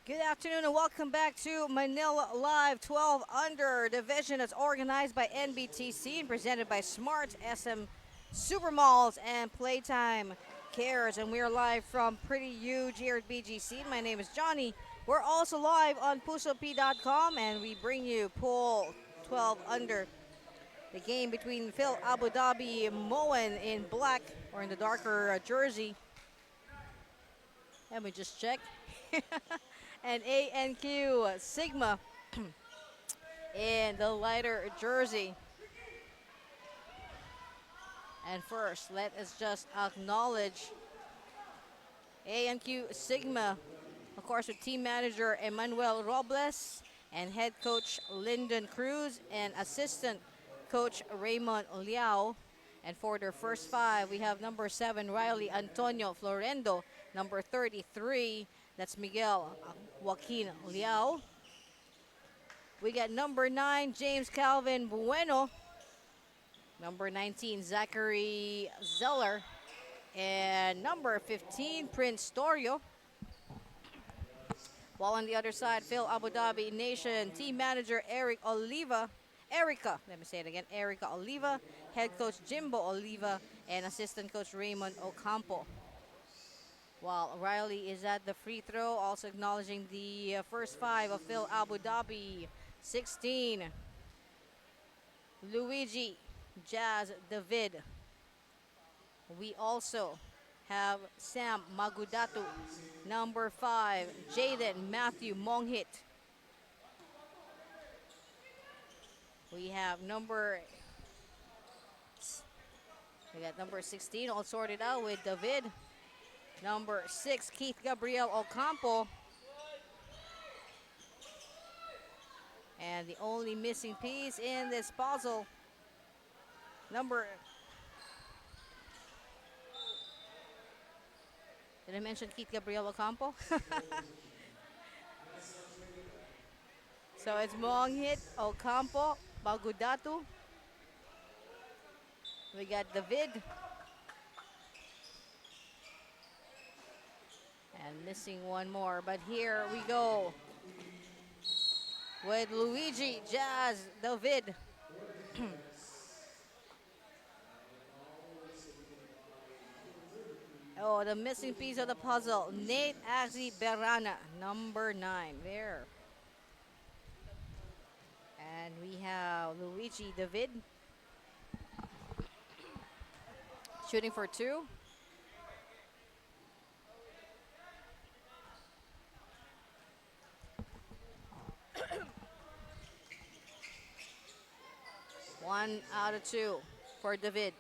Good afternoon and welcome back to Manila Live 12 Under division that's organized by NBTC and presented by Smart SM Supermalls and Playtime Cares. And we are live from Pretty Huge here at BGC. My name is Johnny. We're also live on pusop.com and we bring you Pool 12 Under, the game between Fil-Abu Dhabi Moen in black or in the darker jersey. Let me just check. And ANQ Sigma in the lighter jersey. And first, let us just acknowledge ANQ Sigma, of course, with team manager Emmanuel Robles and head coach Lyndon Cruz and assistant coach Raymond Liao. And for their first five, we have number 7, Riley Antonio Florendo, number 33, that's Miguel Joaquin Liao. We got number 9, James Calvin Bueno, number 19, Zachary Zeller, and number 15, Prince Torio. While on the other side, Fil-Abu Dhabi Nation team manager Erica Oliva, head coach Jimbo Oliva, and assistant coach Raymond Ocampo. While Riley is at the free throw, also acknowledging the first five of Fil-Abu Dhabi. 16, Luigi Jazz David. We also have Sam Magudatu. Number 5, Jaden Matthew Monghit. We got number 16 all sorted out with David. Number 6, Keith Gabriel Ocampo. And the only missing piece in this puzzle, did I mention Keith Gabriel Ocampo? So it's Monghit, Ocampo, Bagudatu. We got David. And missing one more, but here we go with Luigi Jazz David. Oh, the missing piece of the puzzle, Nate Axi Berana, number 9 there. And we have Luigi David shooting for 2. One out of 2 for David.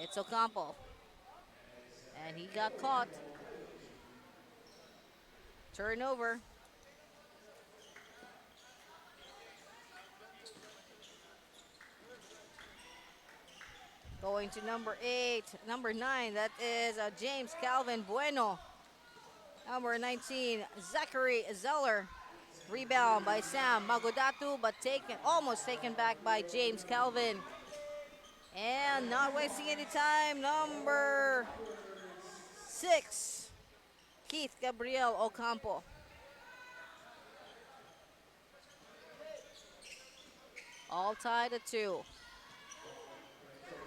It's Ocampo. And he got caught. Turnover. Going to number 8, number 9, that is James Calvin Bueno. Number 19, Zachary Zeller. Rebound by Sam Magudatu, but almost taken back by James Calvin. And not wasting any time, number 6, Keith Gabriel Ocampo. All tied at 2.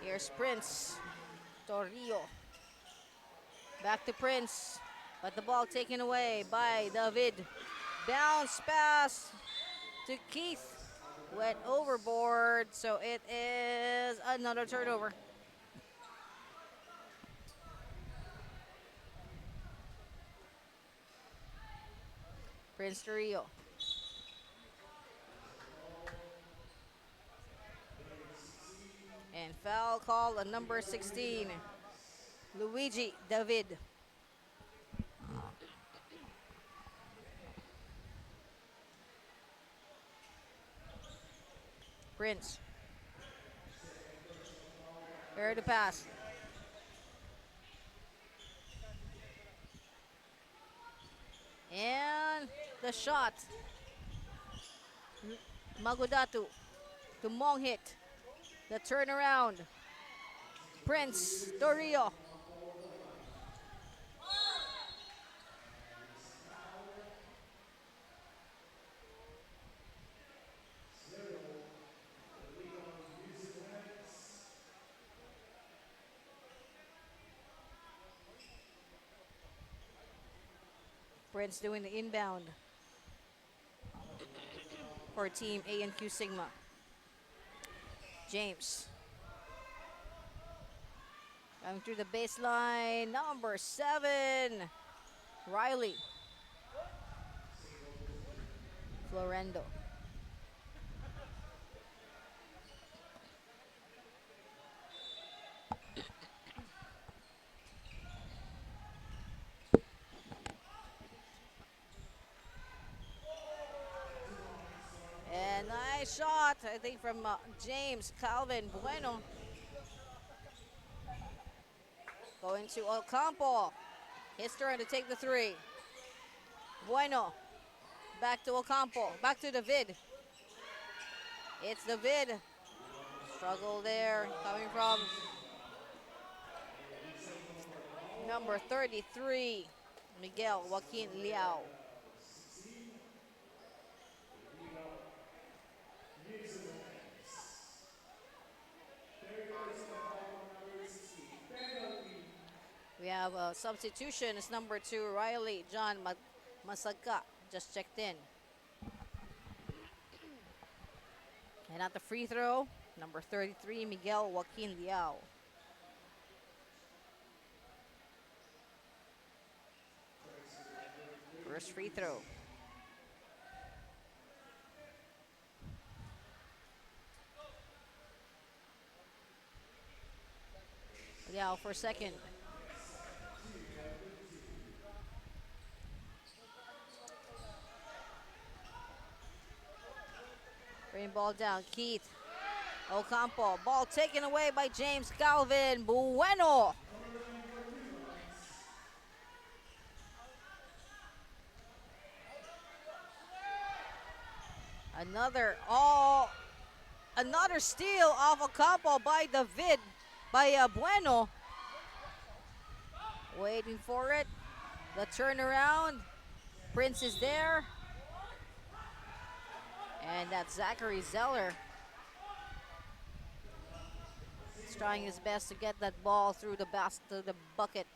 Here's Prince Torio. Back to Prince, but the ball taken away by David. Bounce pass to Keith. Went overboard, so it is another turnover. Prince Torio. And foul call on number 16, Luigi David. Prince. Here to pass. And the shot. Magudatu to Monghit. The turnaround. Prince Torio. Prince doing the inbound for team ANQ Sigma. James coming through the baseline. Number 7, Riley. Florendo. And nice shot, I think, from James Calvin Bueno. Going to Ocampo. His turn to take the 3. Bueno. Back to Ocampo. Back to David. It's David. Struggle there. Coming from number 33, Miguel Joaquin Liao. We have a substitution. It's number 2, Riley John Masaka. Just checked in. And at the free throw, number 33, Miguel Joaquin Liao. First free throw. Liao for second. Bring ball down, Keith. Ocampo, ball taken away by James Calvin Bueno. Another steal off Ocampo by Bueno. Waiting for it. The turnaround. Prince is there. And that's Zachary Zeller. He's trying his best to get that ball through the bucket.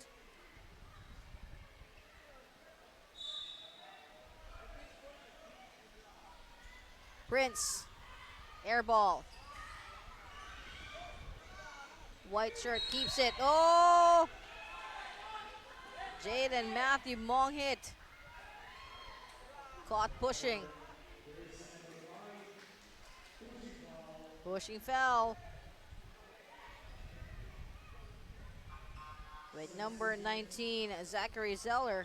Prince, air ball. White shirt keeps it. Oh! Jaden Matthew Mong hit. Caught pushing. Pushing foul. With number 19, Zachary Zeller.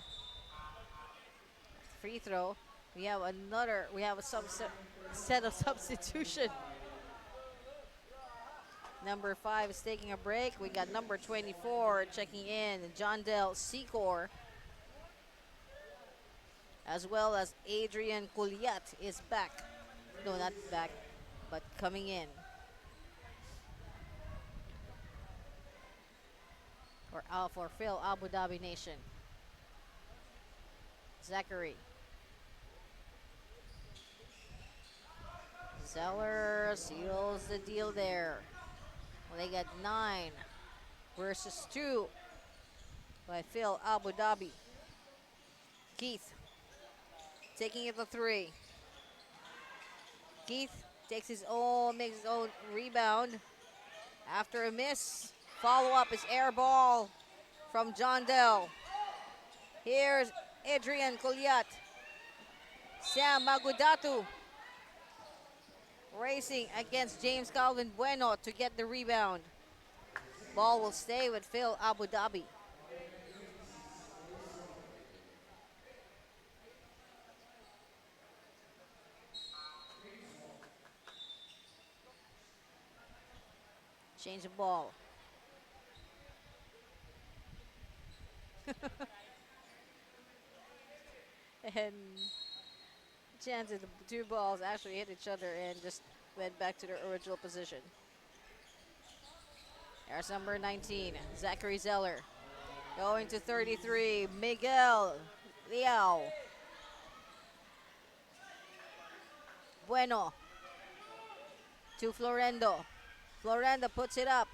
Free throw. We have a set of substitution. Number 5 is taking a break. We got number 24 checking in, John Del Secor. As well as Adrian Culiat is back. No, not back, but coming in. For Fil-Abu Dhabi Nation. Zachary. Zeller seals the deal there. Well, they got 9 versus 2 by Fil-Abu Dhabi. Keith taking it to 3. Keith makes his own rebound. After a miss, follow-up is air ball from John Dell. Here's Adrian Culiat. Sam Magudatu racing against James Calvin Bueno to get the rebound. Ball will stay with Fil-Abu Dhabi. Change the ball. And chances the two balls actually hit each other and just went back to their original position. There's number 19, Zachary Zeller. Going to 33, Miguel Liao. Bueno to Florendo. Florendo puts it up.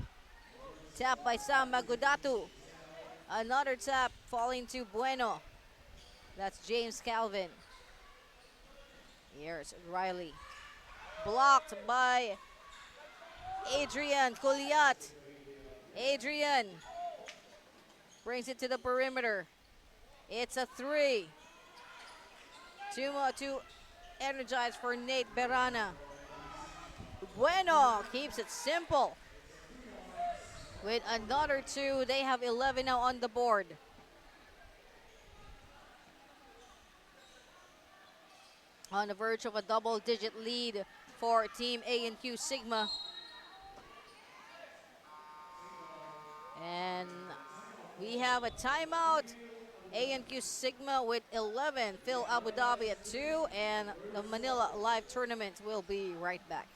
Tap by Sam Magudatu. Another tap falling to Bueno. That's James Calvin. Here's Riley. Blocked by Adrian Kuliat. Adrian brings it to the perimeter. It's a 3. Too energized for Nate Berana. Bueno keeps it simple. With another 2, they have 11 now on the board. On the verge of a double-digit lead for Team ANQ Sigma. And we have a timeout. ANQ Sigma with 11, Fil-Abu Dhabi at 2, and the Manila Live Tournament will be right back.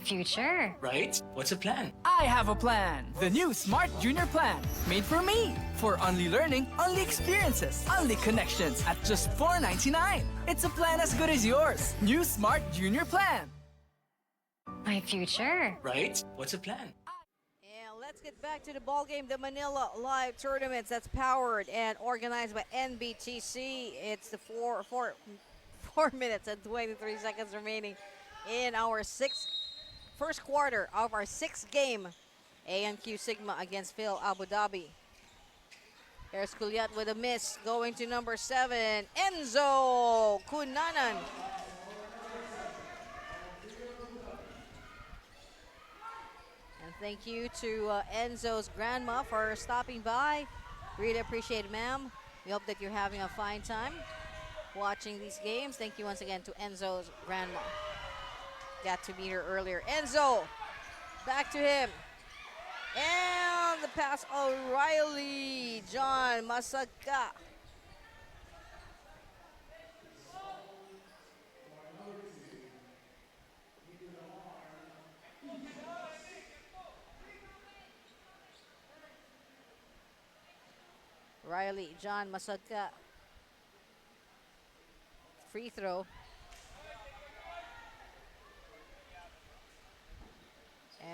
Future. Right? What's a plan? I have a plan. The new Smart Junior Plan. Made for me. For only learning, only experiences, only connections at just $4.99. It's a plan as good as yours. New Smart Junior Plan. My future. Right? What's a plan? And let's get back to the ball game. The Manila Live Tournaments that's powered and organized by NBTC. It's the 4 minutes and 23 seconds remaining in our first quarter of our 6th game, ANQ Sigma against Fil-Abu Dhabi. Here's Kuliat with a miss, going to number 7, Enzo Kunanan. And thank you to Enzo's grandma for stopping by. Really appreciate it, ma'am. We hope that you're having a fine time watching these games. Thank you once again to Enzo's grandma. Got to meet her earlier. Enzo, back to him. And the pass, O'Reilly, John Masaga. Riley, John Masaga. Free throw.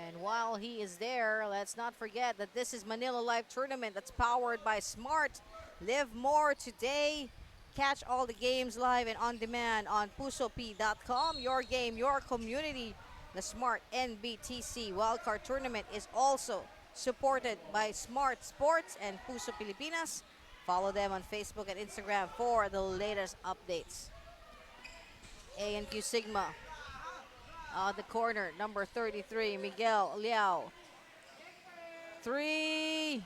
And while he is there, let's not forget that this is Manila Live Tournament that's powered by Smart. Live more today. Catch all the games live and on demand on pusop.com. Your game, your community. The Smart NBTC Wildcard Tournament is also supported by Smart Sports and Puso Pilipinas. Follow them on Facebook and Instagram for the latest updates. ANQ Sigma. The corner, number 33, Miguel Liao. 3.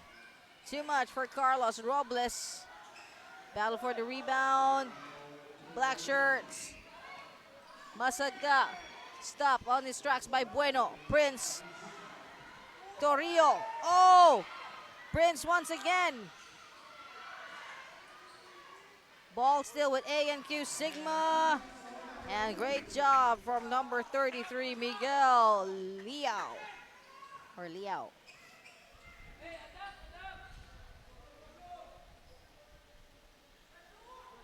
Too much for Carlos Robles. Battle for the rebound. Black shirts. Masaga. Stop on his tracks by Bueno. Prince. Torrio. Oh! Prince once again. Ball still with ANQ Sigma. And great job from number 33, Miguel Liao. Or Liao.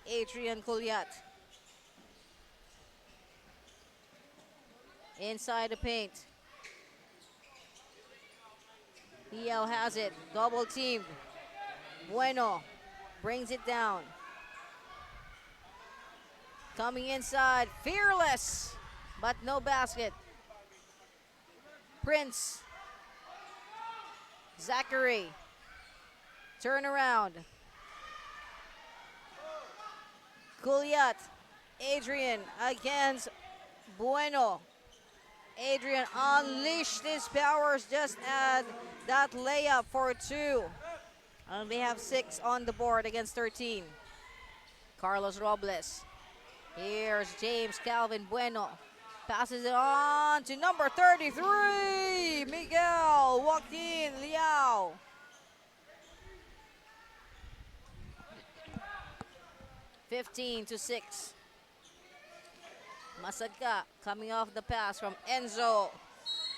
Adrian Kuliat. Inside the paint. Liao has it. Double teamed. Bueno brings it down. Coming inside, fearless, but no basket. Prince. Zachary. Turn around. Kuliat. Adrian against Bueno. Adrian unleashed his powers, just add that layup for 2. And they have 6 on the board against 13. Carlos Robles. Here's James Calvin Bueno. Passes it on to number 33, Miguel Joaquin Liao. 15-6. Masagka coming off the pass from Enzo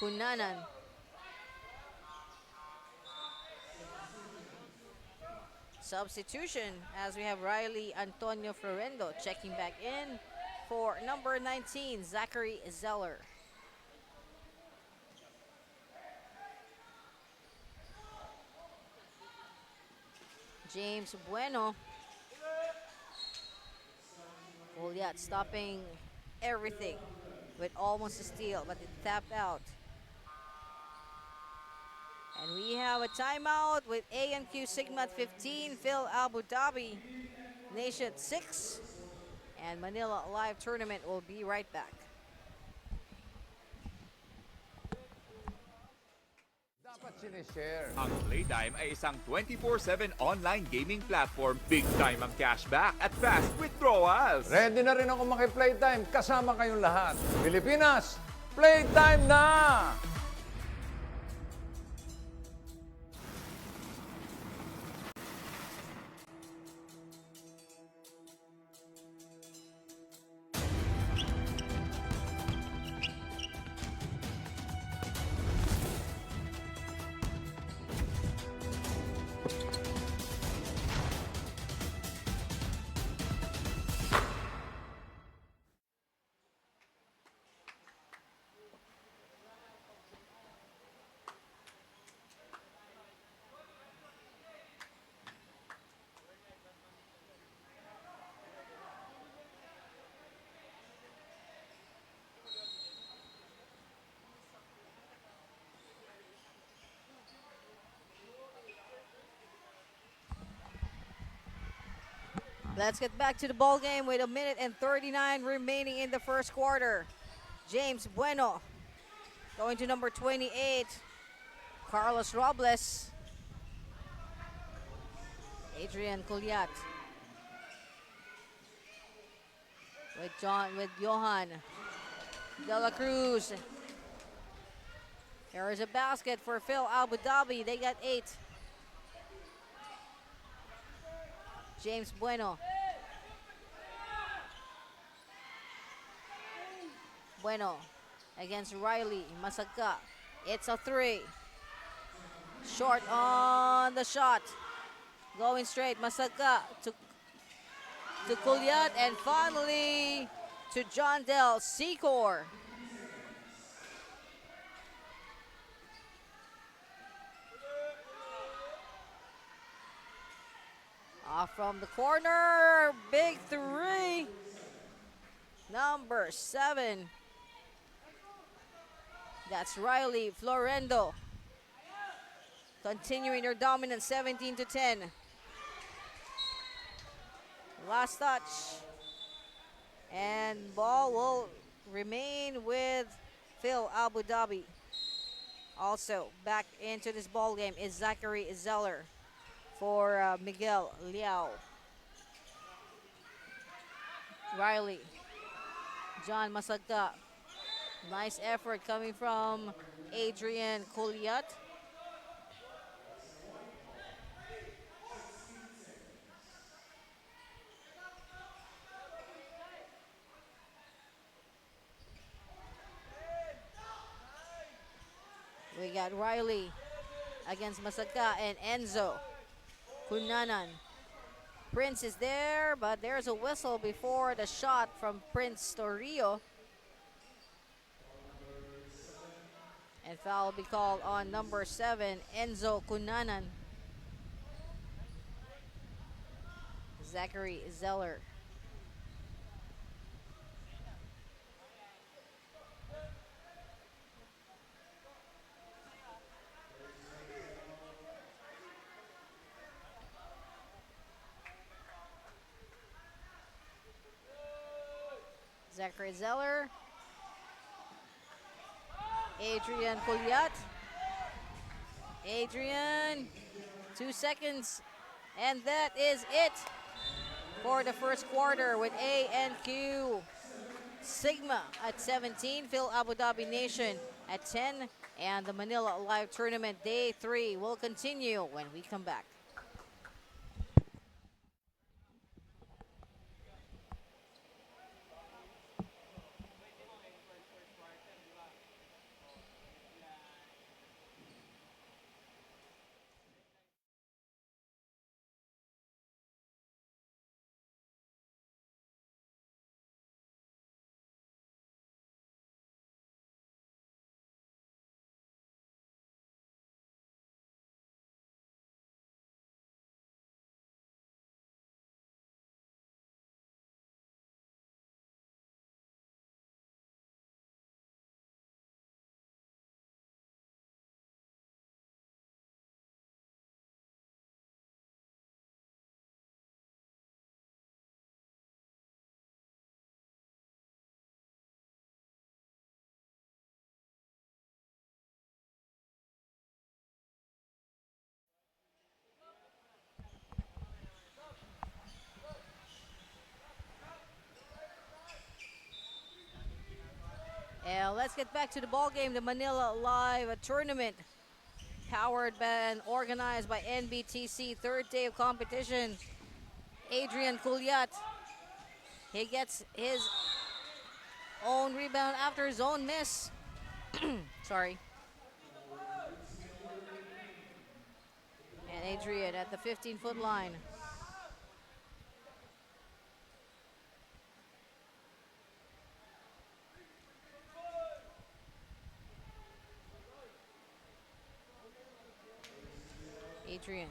Cunanan. Substitution as we have Riley Antonio Florendo checking back in for number 19, Zachary Zeller. James Bueno. Goliath stopping everything with almost a steal, but it tapped out. And we have a timeout with ANQ Sigma 15, Fil-Abu Dhabi Nation 6, and Manila Live Tournament will be right back. Dapat sinishare. Ang Playtime ay isang 24/7 online gaming platform. Big time ang cashback at fast withdrawals. Ready na rin ako maki-playtime. Kasama kayong lahat. Pilipinas, playtime na! Let's get back to the ball game with 1:39 remaining in the first quarter. James Bueno going to number 28, Carlos Robles. Adrian Culiat with Johan De La Cruz. There is a basket for Fil-Abu Dhabi. They got 8. James Bueno. Bueno against Riley Masagka. It's a 3. Short on the shot. Going straight. Masagka to Culiat, and finally to John Del Secor. Off from the corner, big 3. Number 7. That's Riley Florendo. Continuing their dominance, 17-10. Last touch. And ball will remain with Fil-Abu Dhabi. Also back into this ball game is Zachary Zeller for Miguel Liao. Riley. John Masagka. Nice effort coming from Adrian Culiat. We got Riley against Masagka and Enzo Cunanan. Prince is there, but there's a whistle before the shot from Prince Torrio. And foul will be called on number 7, Enzo Cunanan. Zachary Zeller. Zachary Zeller. Adrian Culiat. Adrian, 2 seconds. And that is it for the first quarter with ANQ Sigma at 17, Fil-Abu Dhabi Nation at 10, and the Manila Live Tournament Day 3 will continue when we come back. let's get back to the ball game. The Manila Live tournament, powered by and organized by NBTC. Third day of competition. Adrian Culiat, he gets his own rebound after his own miss. Sorry. And Adrian at the 15-foot line. Adrian.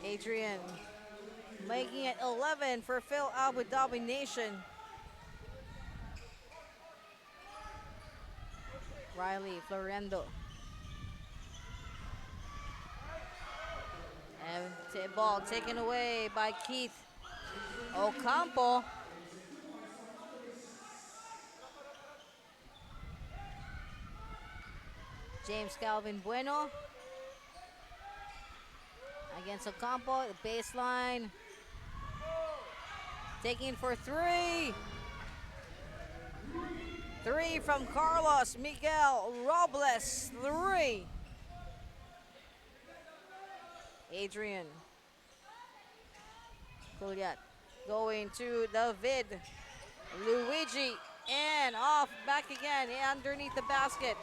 Adrian making it 11 for Fil-Abu domination. Riley Florendo. And ball taken away by Keith Ocampo. James Calvin Bueno against Ocampo, the baseline. Taking for three. Three from Carlos Miguel Robles. Three. Adrian Culiat going to David Luigi and off back again underneath the basket.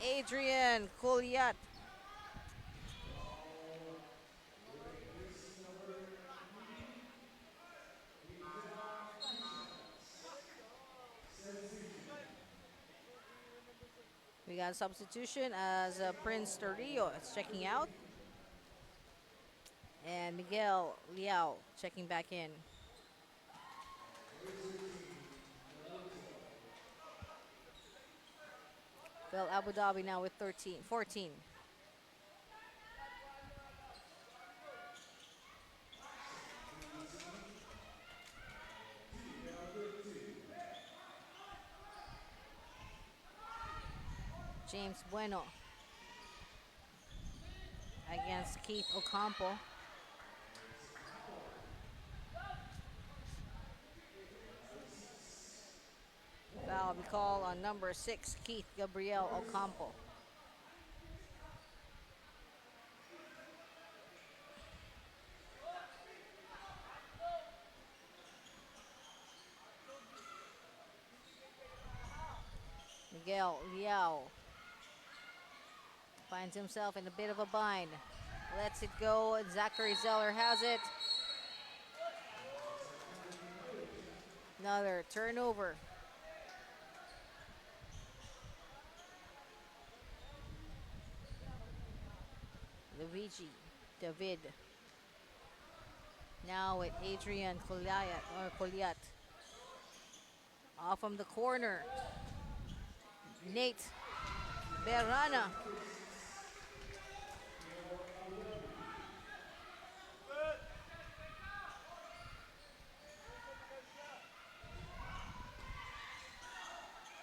Adrian Culiat. We got a substitution as Prince Torrio is checking out. And Miguel Liao checking back in. Well, Abu Dhabi now with 14. James Bueno against Keith Ocampo. Foul be called on number 6, Keith Gabriel Ocampo. Miguel Liao finds himself in a bit of a bind. Lets it go, and Zachary Zeller has it. Another turnover. Luigi David. Now with Adrian Culiat. Off from the corner. Nate Berrana.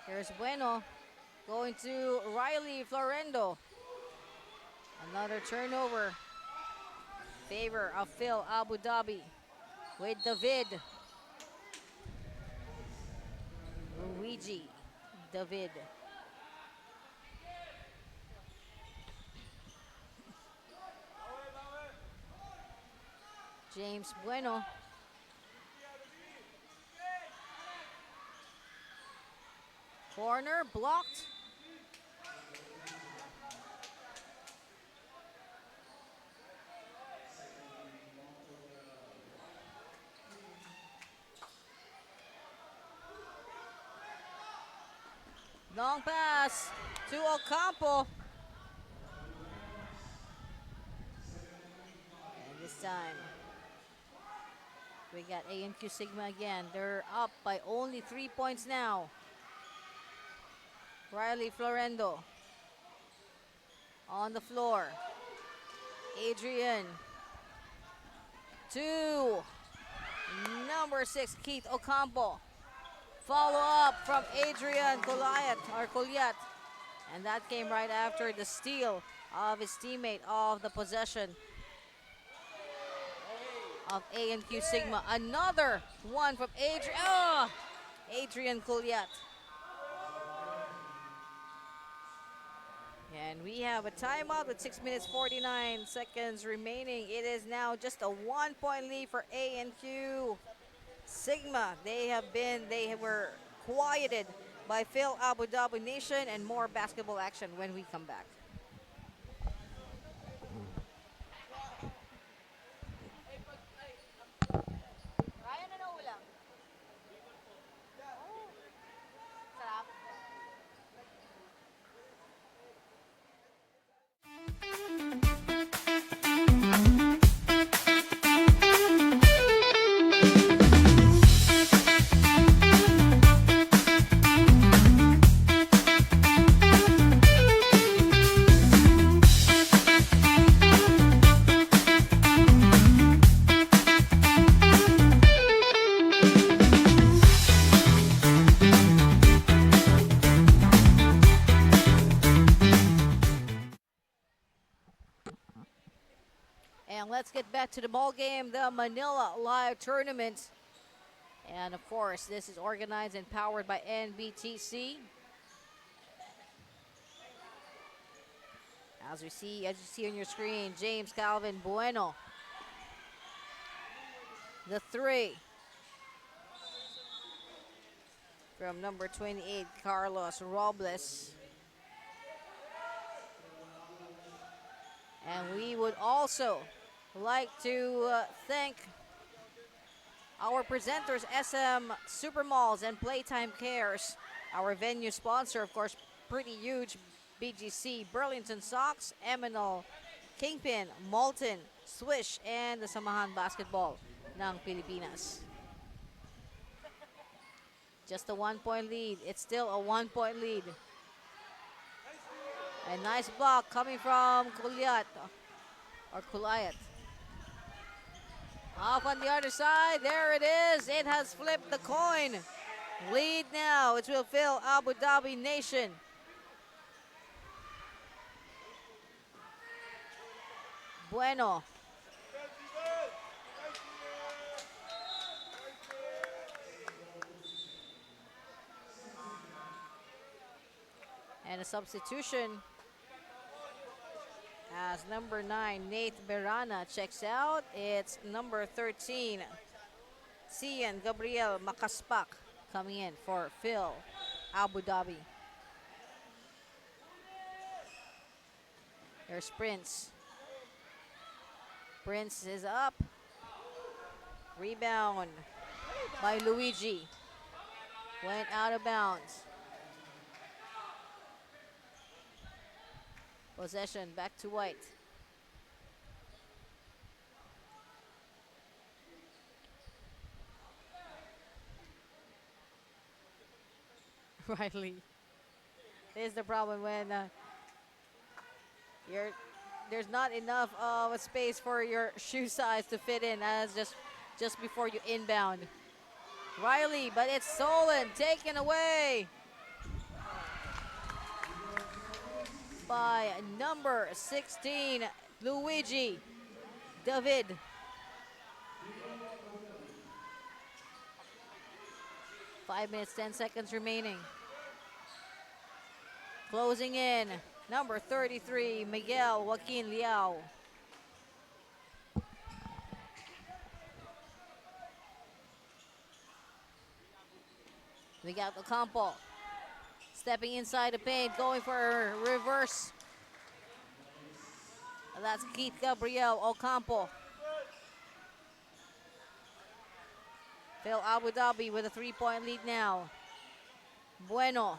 Here's Bueno going to Riley Florendo. Another turnover. Favor of Fil-Abu Dhabi with David. Luigi David. James Bueno. Corner blocked. Long pass to Ocampo. And this time, we got ANQ Sigma again. They're up by only 3 points now. Riley Florendo on the floor. Adrian to number 6, Keith Ocampo. Follow up from Adrian Culiat. And that came right after the steal of his teammate of the possession of ANQ Sigma. Another one from Adrian Kuliat. And we have a timeout with 6 minutes 49 seconds remaining. It is now just a 1-point lead for ANQ Sigma. They were quieted by Fil-Abu Nation, and more basketball action when we come back. And let's get back to the ball game, the Manila Live Tournament. And of course, this is organized and powered by NBTC. As you see on your screen, James Calvin Bueno. The three from number 28, Carlos Robles. And we would also like to thank our presenters, SM Supermalls and Playtime Cares. Our venue sponsor, of course, pretty huge, BGC, Burlington Sox, Eminal, Kingpin, Molten, Swish, and the Samahan Basketball ng Pilipinas. Just a 1-point lead. It's still a 1-point lead. A nice block coming from Kuliat. Off on the other side. There it is. It has flipped the coin. Lead now. It will fill Abu Dhabi Nation. Bueno. And a substitution as number 9, Nate Berana, checks out. It's number 13, Cian Gabriel Makaspak, coming in for Phil Abu Dhabi. There's Prince. Prince is up. Rebound by Luigi. Went out of bounds. Possession back to White. Riley. This is the problem when there's not enough of a space for your shoe size to fit in as just before you inbound. Riley, but it's stolen, taken away by number 16, Luigi David. Five minutes, 10 seconds remaining. Closing in, number 33, Miguel Joaquin Liao. We got Ocampo stepping inside the paint, going for a reverse. That's Keith Gabriel Ocampo. Phil Abu Dhabi with a 3-point lead now. Bueno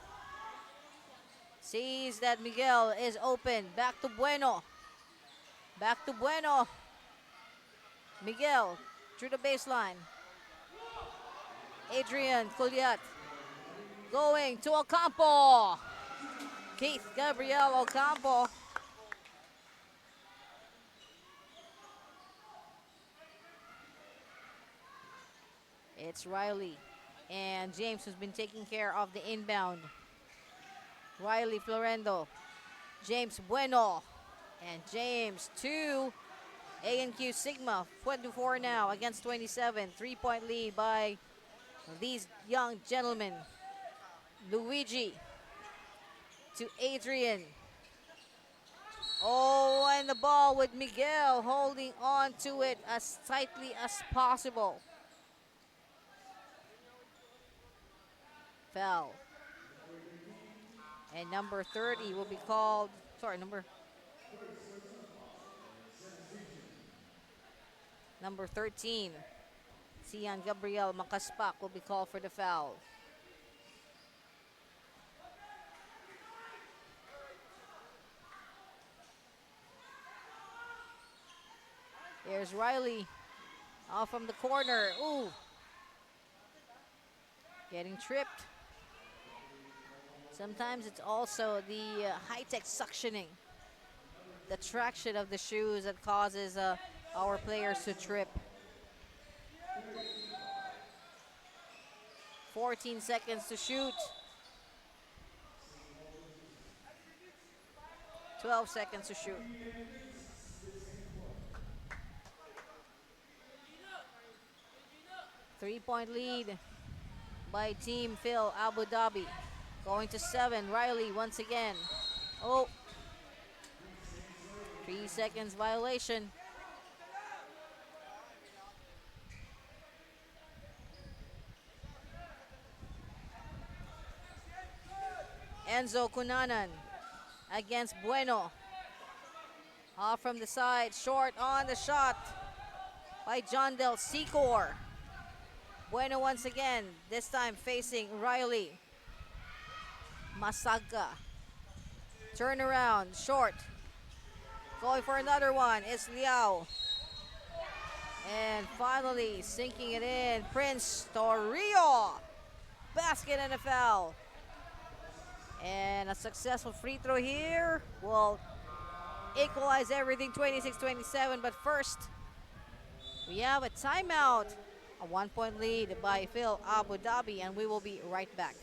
sees that Miguel is open. Back to Bueno. Back to Bueno. Miguel through the baseline. Adrian Kuliat going to Ocampo. Keith Gabriel Ocampo. It's Riley and James who's been taking care of the inbound. Riley Florendo. James Bueno. And James 2. ANQ Sigma 24 now against 27. 3-point lead by these young gentlemen. Luigi to Adrian. Oh, and the ball with Miguel holding on to it as tightly as possible. Foul. And number 30 will be called, number 13, Sian Gabriel Makaspak will be called for the foul. Here's Riley off from the corner. Ooh. Getting tripped. Sometimes it's also the high-tech suctioning, the traction of the shoes that causes our players to trip. 14 seconds to shoot. 12 seconds to shoot. Three-point lead by Team Fil-Abu Dhabi. Going to 7. Riley once again. Oh. 3 seconds violation. Enzo Cunanan against Bueno. Off from the side. Short on the shot by John Del Secor. Bueno once again. This time facing Riley. Masaga. Turnaround, short. Going for another one, it's Liao. And finally, sinking it in, Prince Torrio. Basket and a foul. And a successful free throw here will equalize everything, 26-27. But first, we have a timeout. A 1-point lead by Fil-Abu Dhabi, and we will be right back.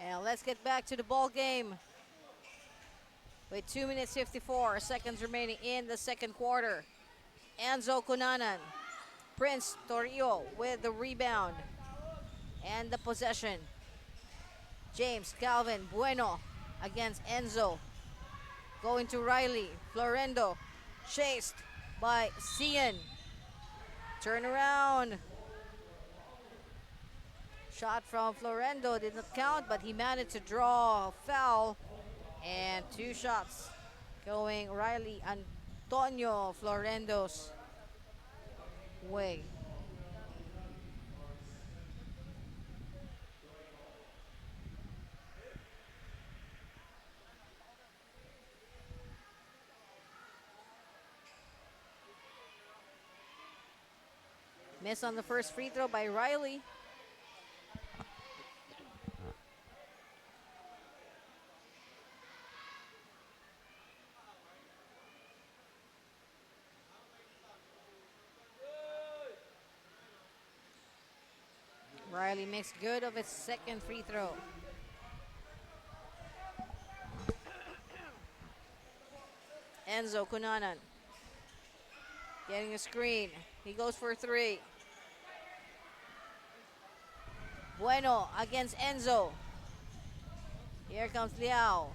And let's get back to the ball game. With 2 minutes 54 seconds remaining in the second quarter. Enzo Cunanan, Prince Torrio with the rebound and the possession. James Calvin Bueno against Enzo. Going to Riley. Florendo chased by Cian. Turnaround. Shot from Florendo did not count, but he managed to draw a foul. And 2 shots going Riley Antonio Florendo's way. Miss on the first free throw by Riley. Riley makes good of his second free throw. Enzo Cunanan getting a screen. He goes for 3. Bueno against Enzo. Here comes Liao.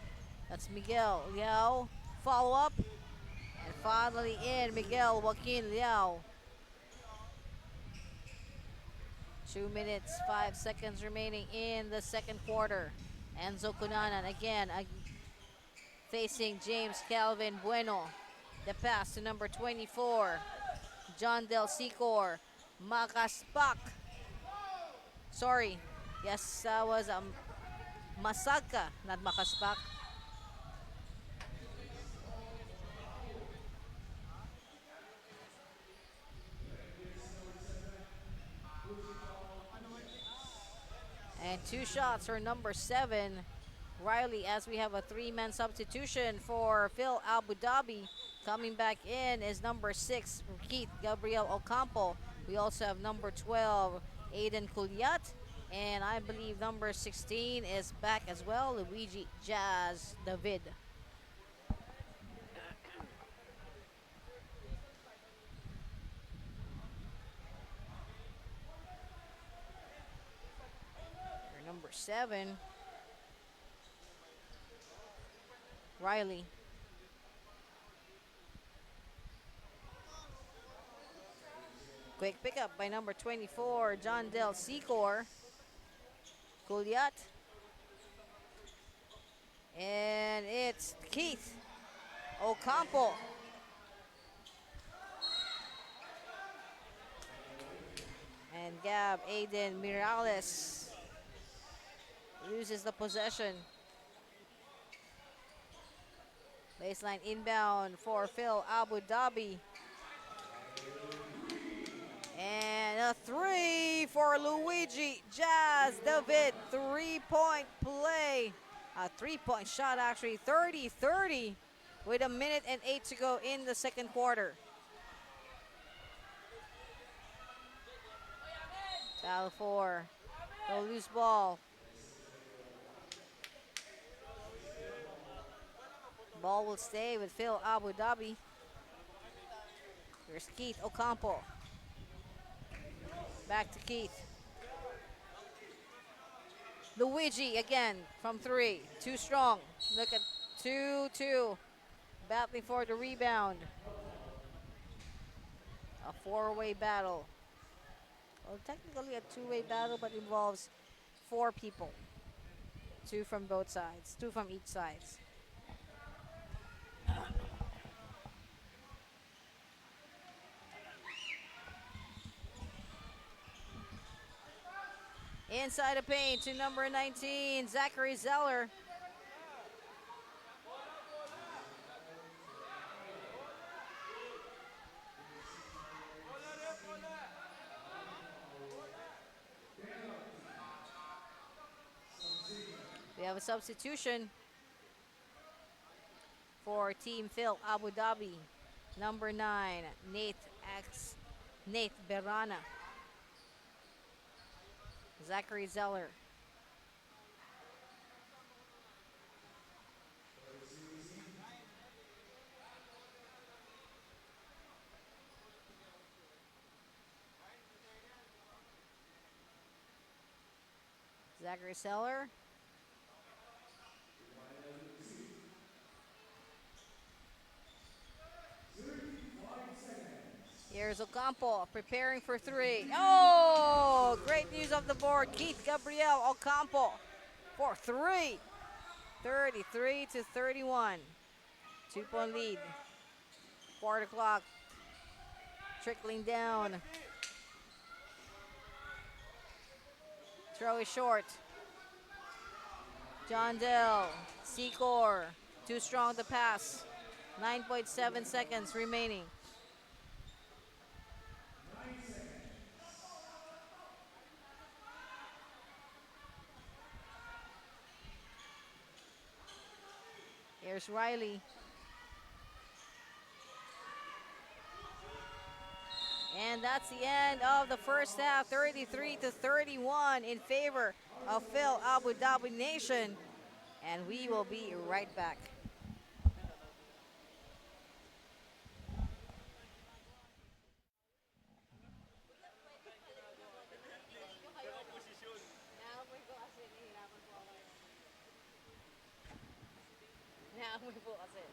That's Miguel. Liao. Follow up. And finally in Miguel Joaquin Liao. 2 minutes, 5 seconds remaining in the second quarter. Enzo Cunanan again facing James Calvin Bueno. The pass to number 24. John Del Secor. Makaspak. Sorry. Yes, that was Masaka, not Makaspak. And 2 shots for number 7, Riley, as we have a 3-man substitution for Fil-Abu Dhabi. Coming back in is number 6, Keith Gabriel Ocampo. We also have number 12, Aiden Kulyat. And I believe number 16 is back as well, Luigi Jazz David. Number 7, Riley. Quick pickup by number 24, John Del Secor. Kulyat. And it's Keith Ocampo. And Gab Aiden Mirales loses the possession. Baseline inbound for Fil-Abu Dhabi. And a 3 for Luigi Jazz David. 3-point play. A 3-point shot actually. 30-30 with 1:08 to go in the second quarter. Battle for the loose ball. Ball will stay with Fil-Abu Dhabi. Here's Keith Ocampo. Back to Keith. Luigi again from 3. Too strong. Look at 2-2. Battling for the rebound. A 4-way battle. Well, technically a 2-way battle, but involves 4 people. 2 from both sides. 2 from each side. Inside the paint to number 19, Zachary Zeller. We have a substitution for Team Fil-Abu Dhabi. Number 9, Nate Berana. Zachary Zeller. Zachary Zeller. Here's Ocampo preparing for 3. Oh, great news off the board. Keith Gabriel Ocampo for 3. 33-31. 2-point lead. Quarter clock trickling down. Throw is short. John Dell, Secor, too strong to pass. 9.7 seconds remaining. Here's Riley. And that's the end of the first half, 33-31 in favor of Fil-Abu Dhabi Nation. And we will be right back. Naamoy po kasi.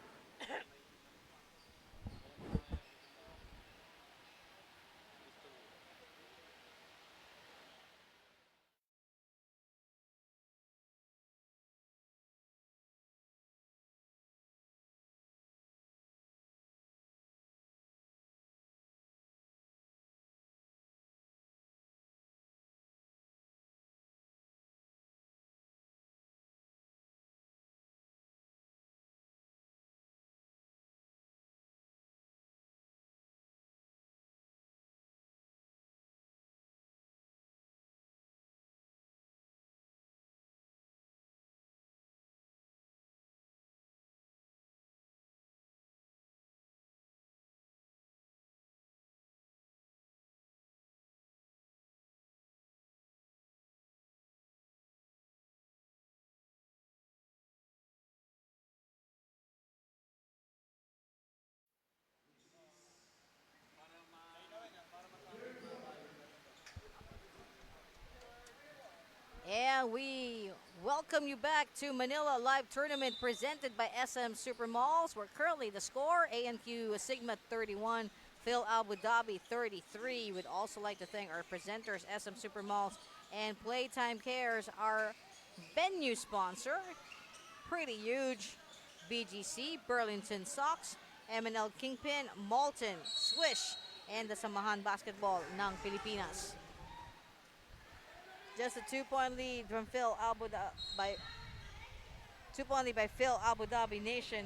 And we welcome you back to Manila Live Tournament presented by SM Super Malls. We're currently the score, ANQ Sigma 31, Fil-Abu Dhabi 33. We'd also like to thank our presenters, SM Super Malls and Playtime Cares, our venue sponsor. Pretty huge. BGC, Burlington Sox, MNL Kingpin, Malton, Swish, and the Samahan Basketball ng Pilipinas. Just a 2-point lead from Phil Abu Dhabi by 2-point lead by Phil Abu Dhabi Nation.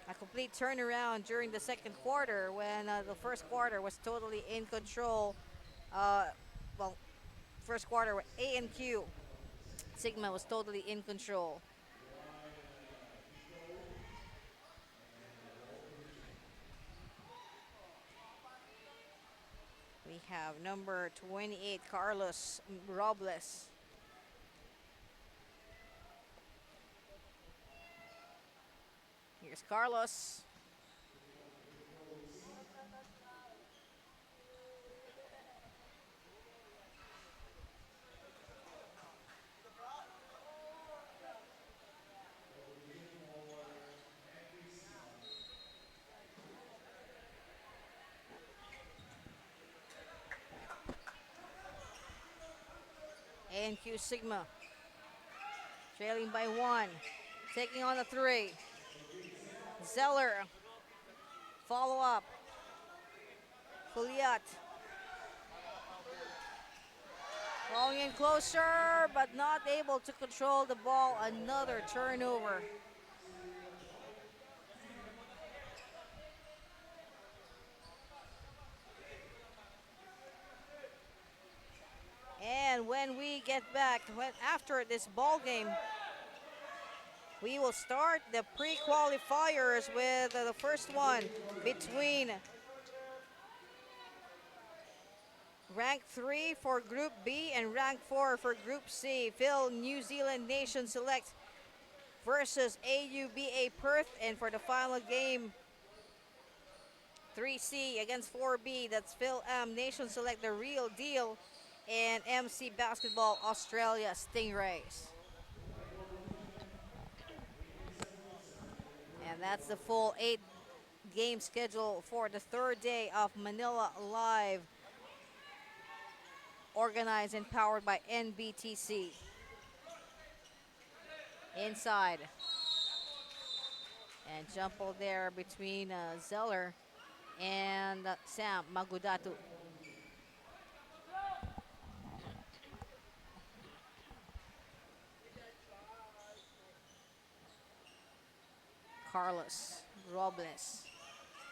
A complete turnaround during the second quarter when the first quarter was totally in control. Well, first quarter ANQ Sigma was totally in control. We have number 28, Carlos Robles. Here's Carlos. ANQ Sigma trailing by 1, taking on the 3. Zeller, follow up. Kuliat rolling in closer, but not able to control the ball. Another turnover. And when we get back, after this ball game, we will start the pre-qualifiers with the first one between rank 3 for Group B and rank 4 for Group C. Phil New Zealand Nation Select versus AUBA Perth. And for the final game, 3C against 4B, that's Phil M Nation Select, the real deal, and MC Basketball Australia Stingrays. And that's the full 8-game schedule for the third day of Manila Live, organized and powered by NBTC. Inside. And jump ball there between Zeller and Sam Magudatu. Carlos Robles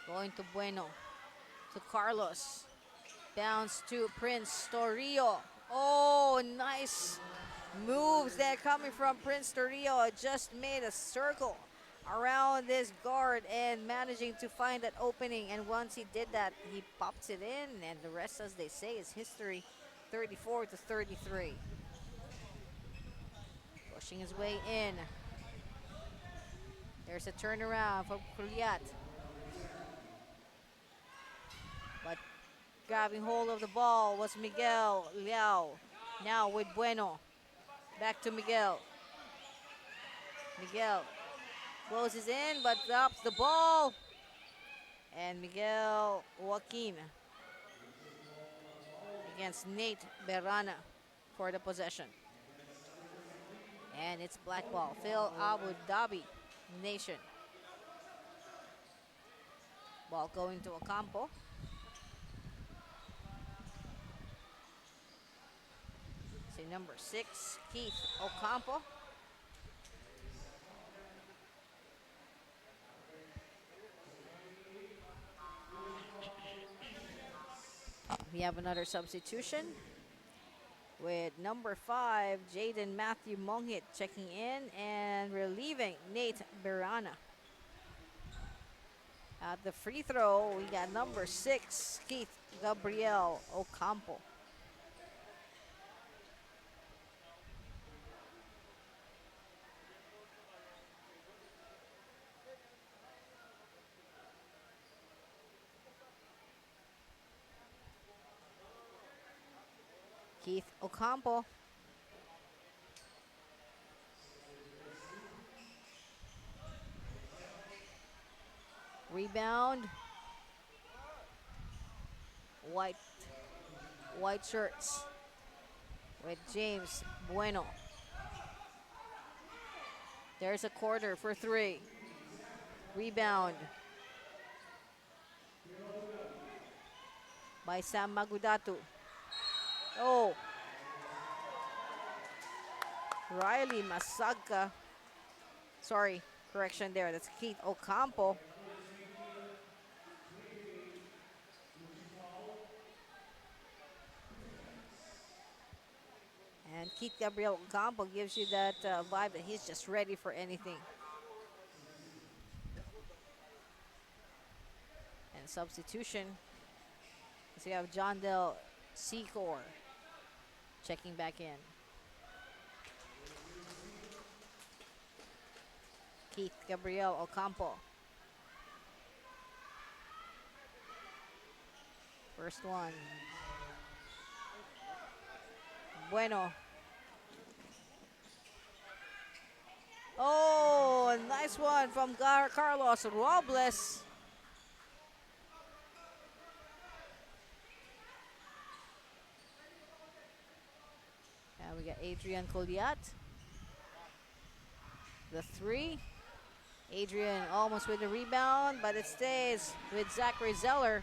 going to Bueno, to Carlos, bounce to Prince Torrio. Oh, nice moves there coming from Prince Torrio. Just made a circle around this guard and managing to find that opening, and once he did that, he pops it in, and the rest, as they say, is history. 34-33. Pushing his way in. There's a turnaround from Kuliat. But grabbing hold of the ball was Miguel Liao. Now with Bueno. Back to Miguel. Miguel closes in but drops the ball. And Miguel Joaquin against Nate Berana for the possession. And it's black ball. Fil-Abu Dhabi Nation. Ball going to Ocampo. See number 6, Keith Ocampo. We have another substitution with number 5, Jaden Matthew Monghit checking in and relieving Nate Berana. At the free throw, we got number 6, Keith Gabriel Ocampo. Keith Ocampo. Rebound. White shirts with James Bueno. There's a quarter for 3. Rebound by Sam Magudatu. Oh, Riley Masaga. Sorry, correction there. That's Keith Ocampo. And Keith Gabriel Ocampo gives you that vibe that he's just ready for anything. And substitution. So you have John Del Secor checking back in. Keith Gabriel Ocampo. First one. Bueno. Oh, a nice one from Carlos Robles. And we got Adrian Colliat. The 3. Adrian almost with the rebound, but it stays with Zachary Zeller.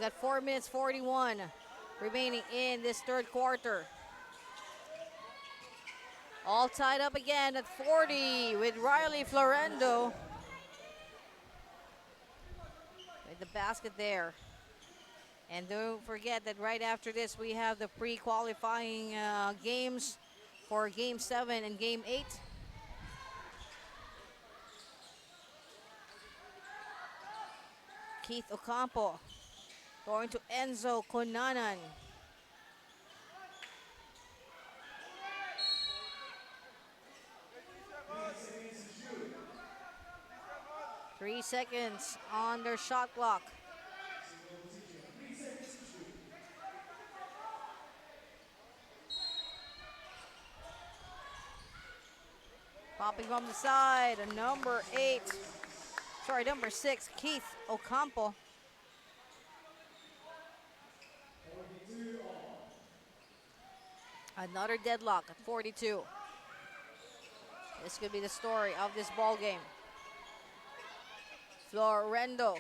got 4 minutes 41 remaining in this third quarter. All tied up again at 40 with Riley Florendo with the basket there. And don't forget that right after this, we have the pre-qualifying games for Game 7 and Game 8. Keith Ocampo going to Enzo Conanan. 3 seconds on their shot clock. Popping from the side, number 6, Keith Ocampo. Another deadlock at 42. This could be the story of this ball game. Florendo.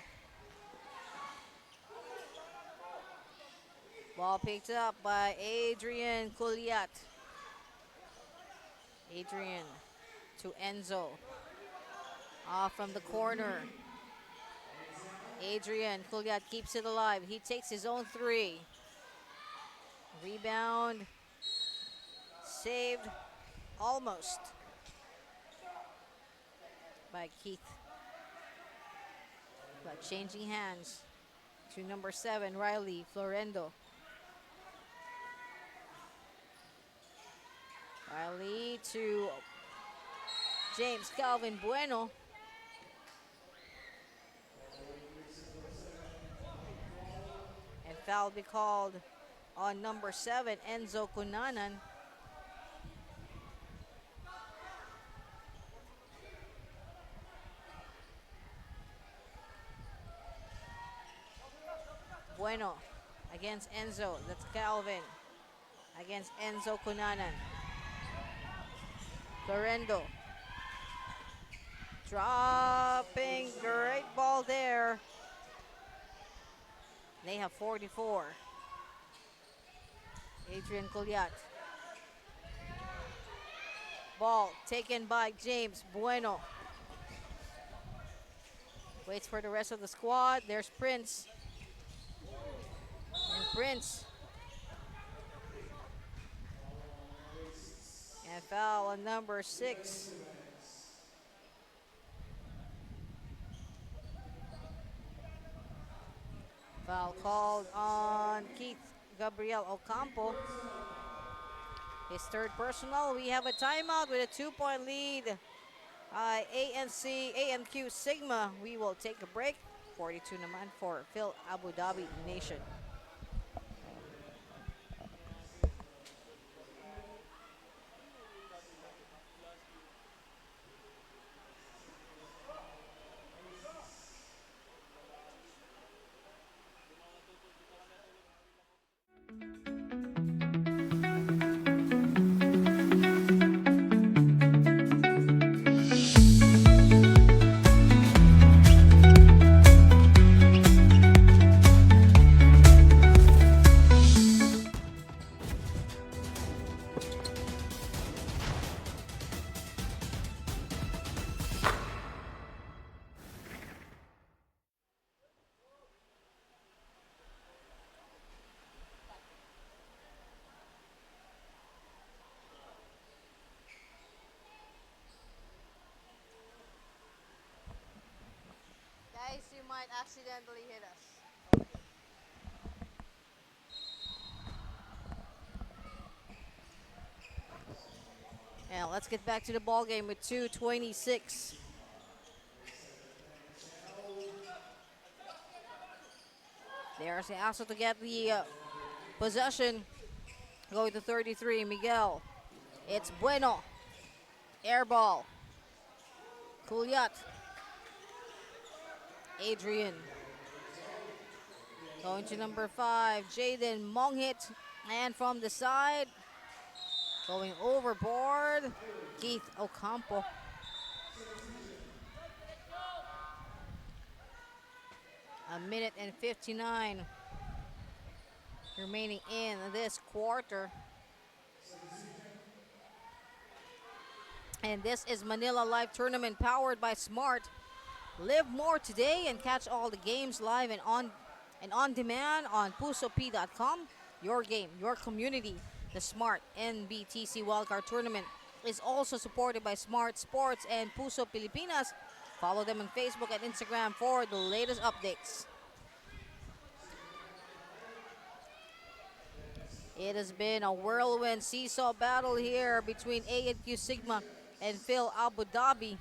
Ball picked up by Adrian Culiat. Adrian to Enzo. Off from the corner. Adrian Culiat keeps it alive. He takes his own three. Rebound. Saved. Almost. By Keith. But changing hands to number 7, Riley Florendo. Riley to James Calvin Bueno. And foul be called on number 7, Enzo Cunanan. Bueno against Enzo. That's Calvin against Enzo Cunanan. Florendo dropping, great ball there. They have 44. Adrian Culiat. Ball taken by James Bueno. Waits for the rest of the squad. There's Prince. And Prince. And foul on number 6. Foul called on Keith Gabriel Ocampo. His third personal. We have a timeout with a 2-point lead. ANQ Sigma. We will take a break. 42 naman for Fil-Abu Dhabi Nation. Guys, you might accidentally hit us. Now let's get back to the ball game with 2:26. There's the also to get the possession. Going to 33, Miguel. It's Bueno. Air ball. Culiat. Adrian. Going to number 5, Jaden Monghit. And from the side, going overboard, Keith Ocampo. A minute and 59 remaining in this quarter. And this is Manila Live Tournament powered by Smart. Live more today and catch all the games live and on demand on pusop.com. Your game, your community. The Smart NBTC Wildcard Tournament is also supported by Smart Sports and Puso Pilipinas. Follow them on Facebook and Instagram for the latest updates. It has been a whirlwind seesaw battle here between ANQ Sigma and Fil-Abu Dhabi,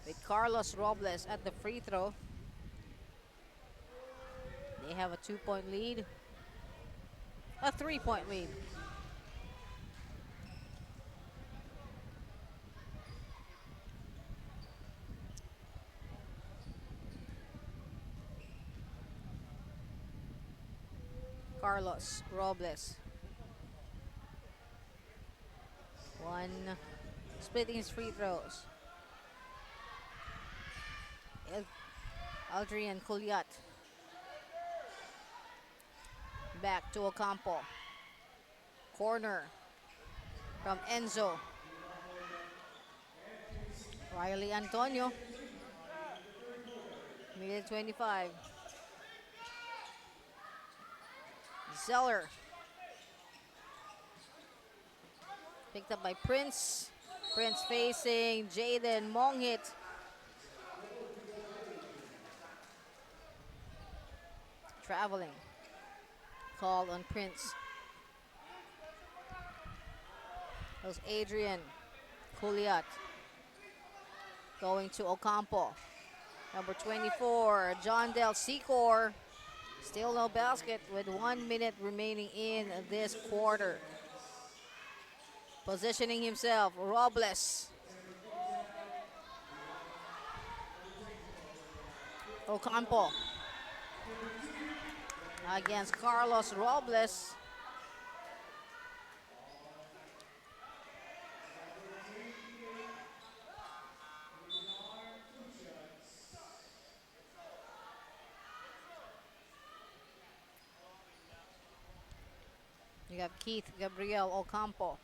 with Carlos Robles at the free throw. They have a 2-point lead, a 3-point lead. Carlos Robles. Splitting his free throws. Adrian Culiat. Back to Ocampo. Corner from Enzo. Riley Antonio. Minute 25. Zeller. Picked up by Prince. Prince facing Jaden Monghit. Traveling. Called on Prince. That was Adrian Culiat. Going to Ocampo. Number 24, John Del Secor. Still no basket with 1 minute remaining in this quarter. Positioning himself, Robles. Ocampo against Carlos Robles. You have Keith Gabriel Ocampo.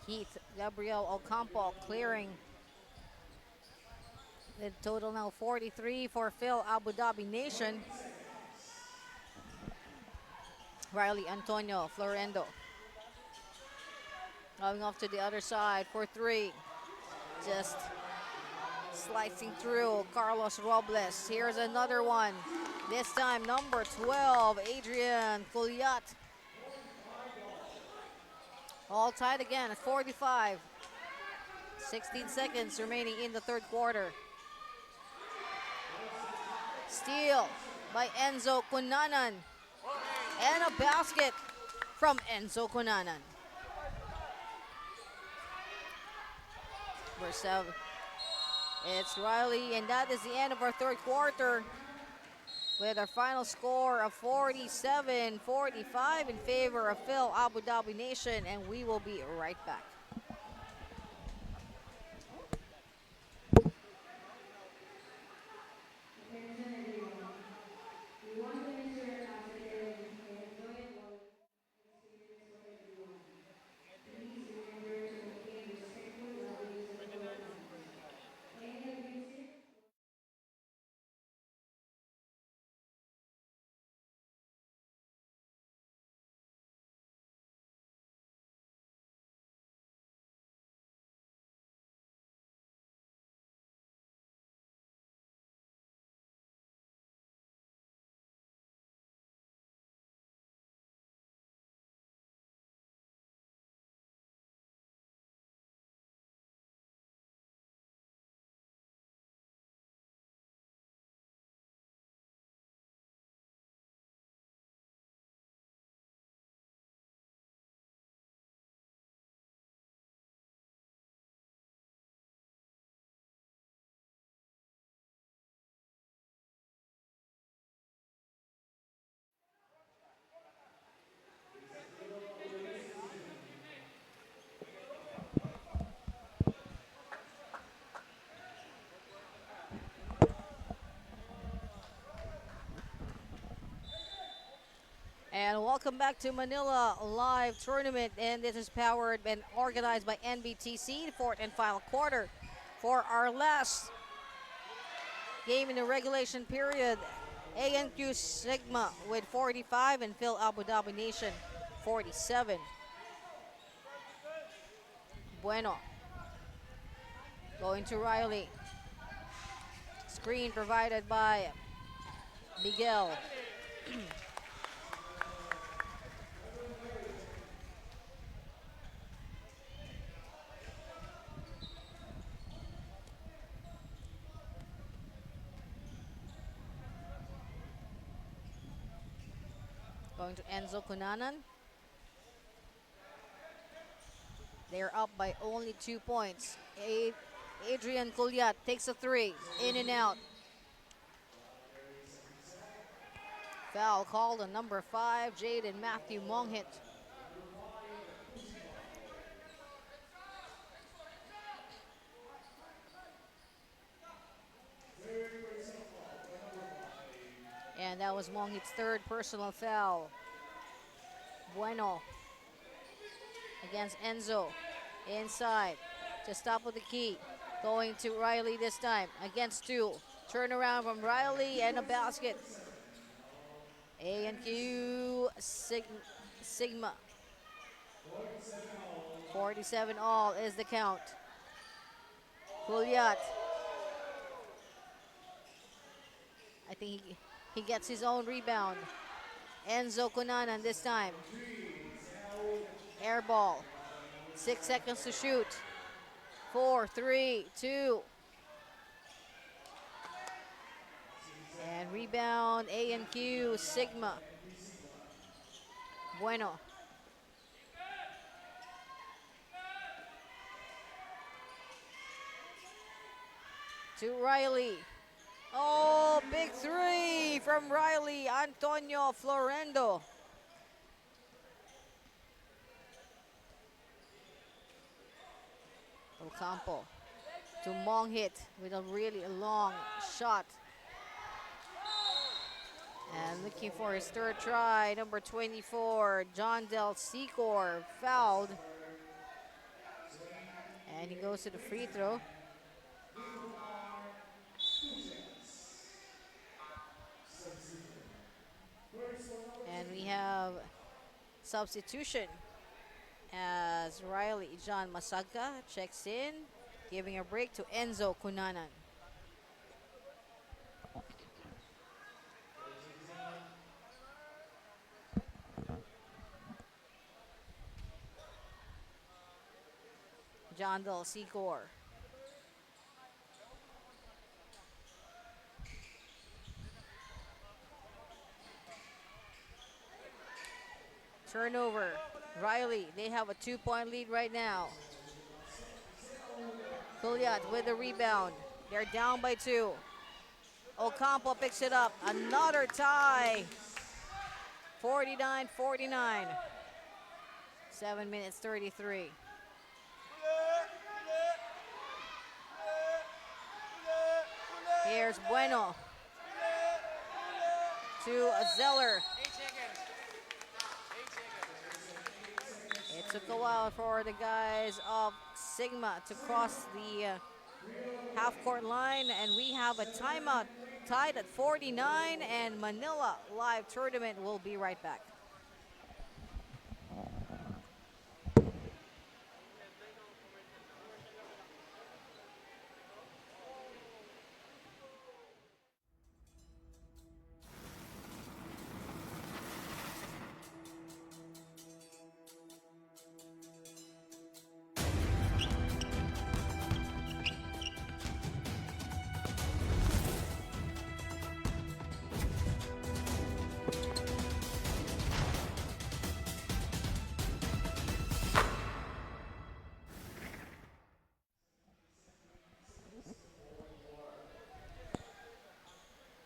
Keith Gabriel Ocampo clearing. The total now 43 for Fil-Abu Dhabi Nation. Riley Antonio Florendo. Going off to the other side for 3. Just slicing through Carlos Robles. Here's another one. This time number 12, Adrian Culiat. All tied again at 45. 16 seconds remaining in the third quarter. Steal by Enzo Cunanan. And a basket from Enzo Cunanan. Verse 7. It's Riley, and that is the end of our third quarter, with our final score of 47-45 in favor of Fil-Abu Dhabi Nation, and we will be right back. Welcome back to Manila Live Tournament, and this is powered and organized by NBTC, the fourth and final quarter for our last game in the regulation period. ANQ Sigma with 45 and Fil-Abu Dhabi Nation 47. Bueno. Going to Riley. Screen provided by Miguel. Going to Enzo Cunanan. They're up by only 2 points. Adrian Culyat takes a three. In and out. Foul called on number 5, Jaden Matthew Monghit. And that was Monghit's third personal foul. Bueno against Enzo. Inside. Just top of the key. Going to Riley this time. Against two. Turnaround from Riley and a basket. ANQ Sigma. 47 all is the count. Culyat. I think he gets his own rebound. Enzo Cunanan this time. Air ball. 6 seconds to shoot. 4, 3, 2. And rebound ANQ Sigma. Bueno. To Riley. Oh, big three from Riley. Antonio Florendo. Ocampo to Monghit with a really long shot. And looking for his third try, number 24, John Del Secor, fouled. And he goes to the free throw. And we have substitution as Riley John Masaga checks in, giving a break to Enzo Cunanan. John Del Secor. Turnover. Riley, they have a 2-point lead right now. Culyat with the rebound. They're down by 2. Ocampo picks it up. Another tie. 49-49. 7 minutes 33. Here's Bueno. To Zeller. It took a while for the guys of Sigma to cross the half-court line, and we have a timeout tied at 49, and Manila Live Tournament will be right back.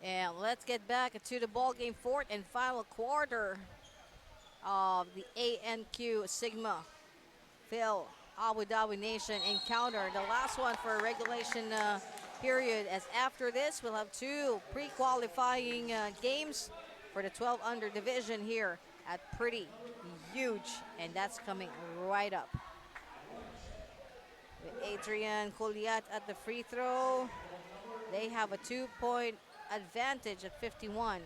And let's get back to the ball game, fourth and final quarter of the ANQ Sigma Fil-Abu Dhabi Nation encounter. The last one for a regulation period, as after this we'll have 2 pre-qualifying games for the 12 under division here at pretty huge, and that's coming right up. With Adrian Kuliat at the free throw, they have a 2-point advantage at 51.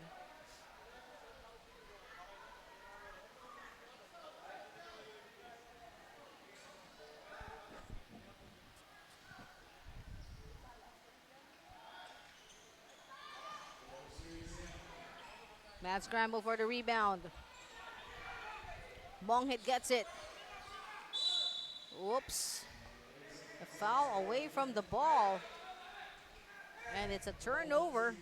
Mad scramble for the rebound. Monghit gets it. Whoops. A foul away from the ball. And it's a turnover.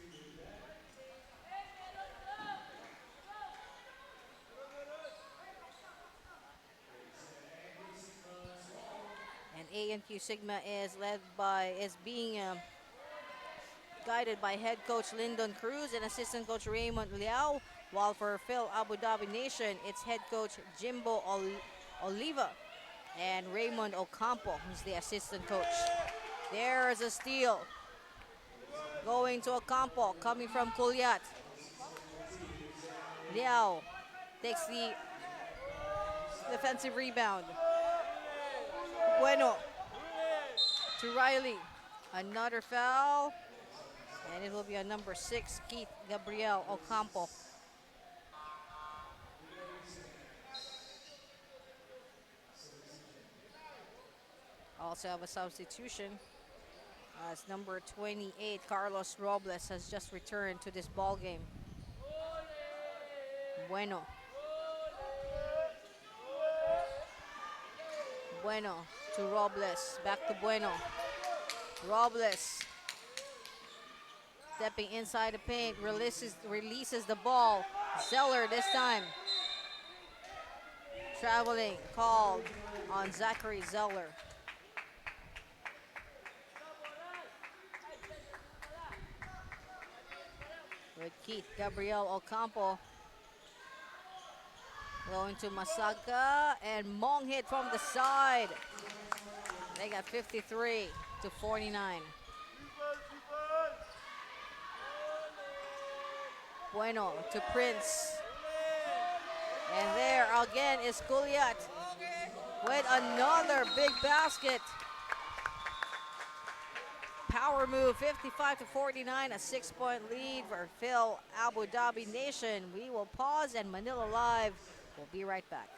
And ANQ Sigma is being guided by head coach Lyndon Cruz and assistant coach Raymond Liao, while for Fil-Abu Dhabi Nation, it's head coach Jimbo Oliva and Raymond Ocampo, who's the assistant coach. There's a steal. Going to Ocampo, coming from Kuliat. Liao takes the defensive rebound. Bueno to Riley. Another foul. And it will be a number 6, Keith Gabriel Ocampo. Also have a substitution as number 28, Carlos Robles, has just returned to this ball game. Bueno. Bueno to Robles. Back to Bueno. Robles stepping inside the paint, releases the ball. Zeller this time. Traveling, called on Zachary Zeller. With Keith Gabriel Ocampo going to Masaka, and Monghit from the side. They got 53 to 49. Bueno to Prince. And there again is Kuliat with another big basket. Power move, 55 to 49, a 6-point lead for Fil-Abu Dhabi Nation. We will pause, and Manila Live will be right back.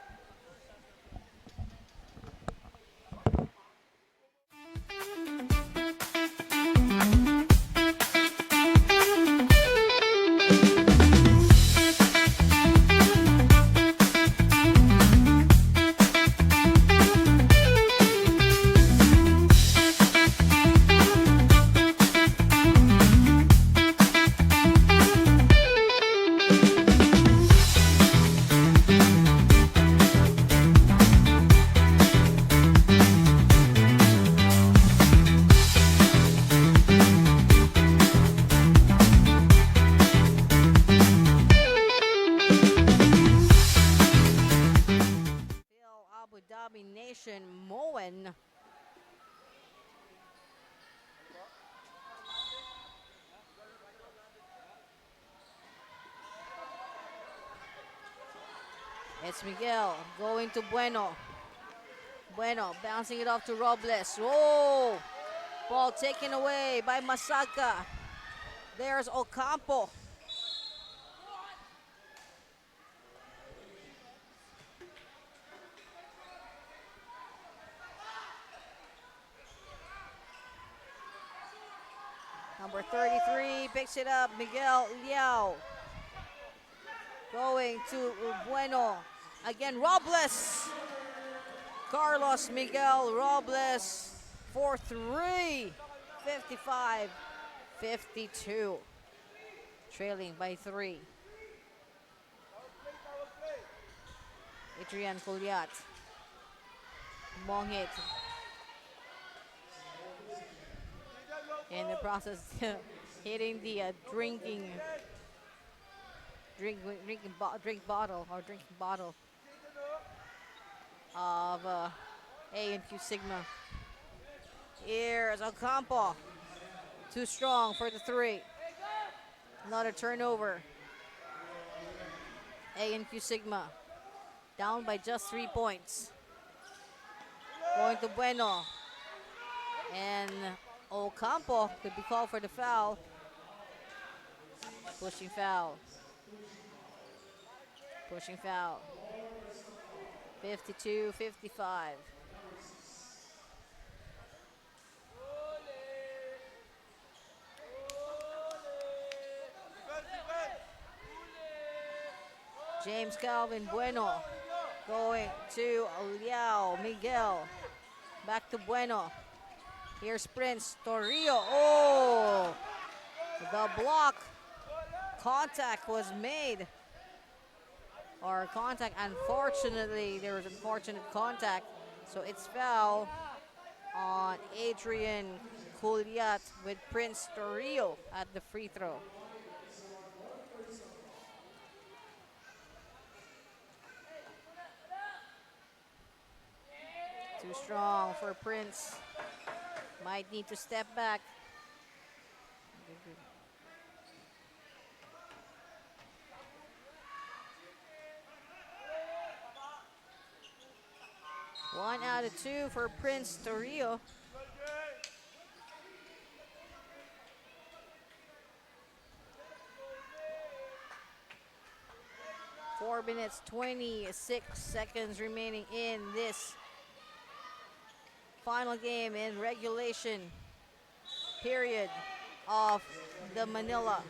Nation Moen. It's Miguel going to Bueno. Bueno bouncing it off to Robles. Whoa! Ball taken away by Masaka. There's Ocampo. Number 33 picks it up, Miguel Liao. Going to Bueno. Again, Robles. Carlos Miguel Robles for 3. 55-52. Trailing by 3. Adrian Kuliat. Monghit. In the process, hitting the drinking bottle of ANQ Sigma. Here's Ocampo. Too strong for the 3. Another turnover. ANQ Sigma down by just 3 points. Going to Bueno. And Ocampo could be called for the foul. Pushing foul. Pushing foul. 52-55. James Calvin Bueno going to Liao Miguel. Back to Bueno. Here's Prince Torrio. Oh! The block. Contact was made. Or contact, unfortunately, there was unfortunate contact. So it's foul on Adrian Culiat with Prince Torrio at the free throw. Too strong for Prince. Might need to step back. One out of two for Prince Torrio. Four minutes, 26 seconds remaining in this final game in regulation period of the Manila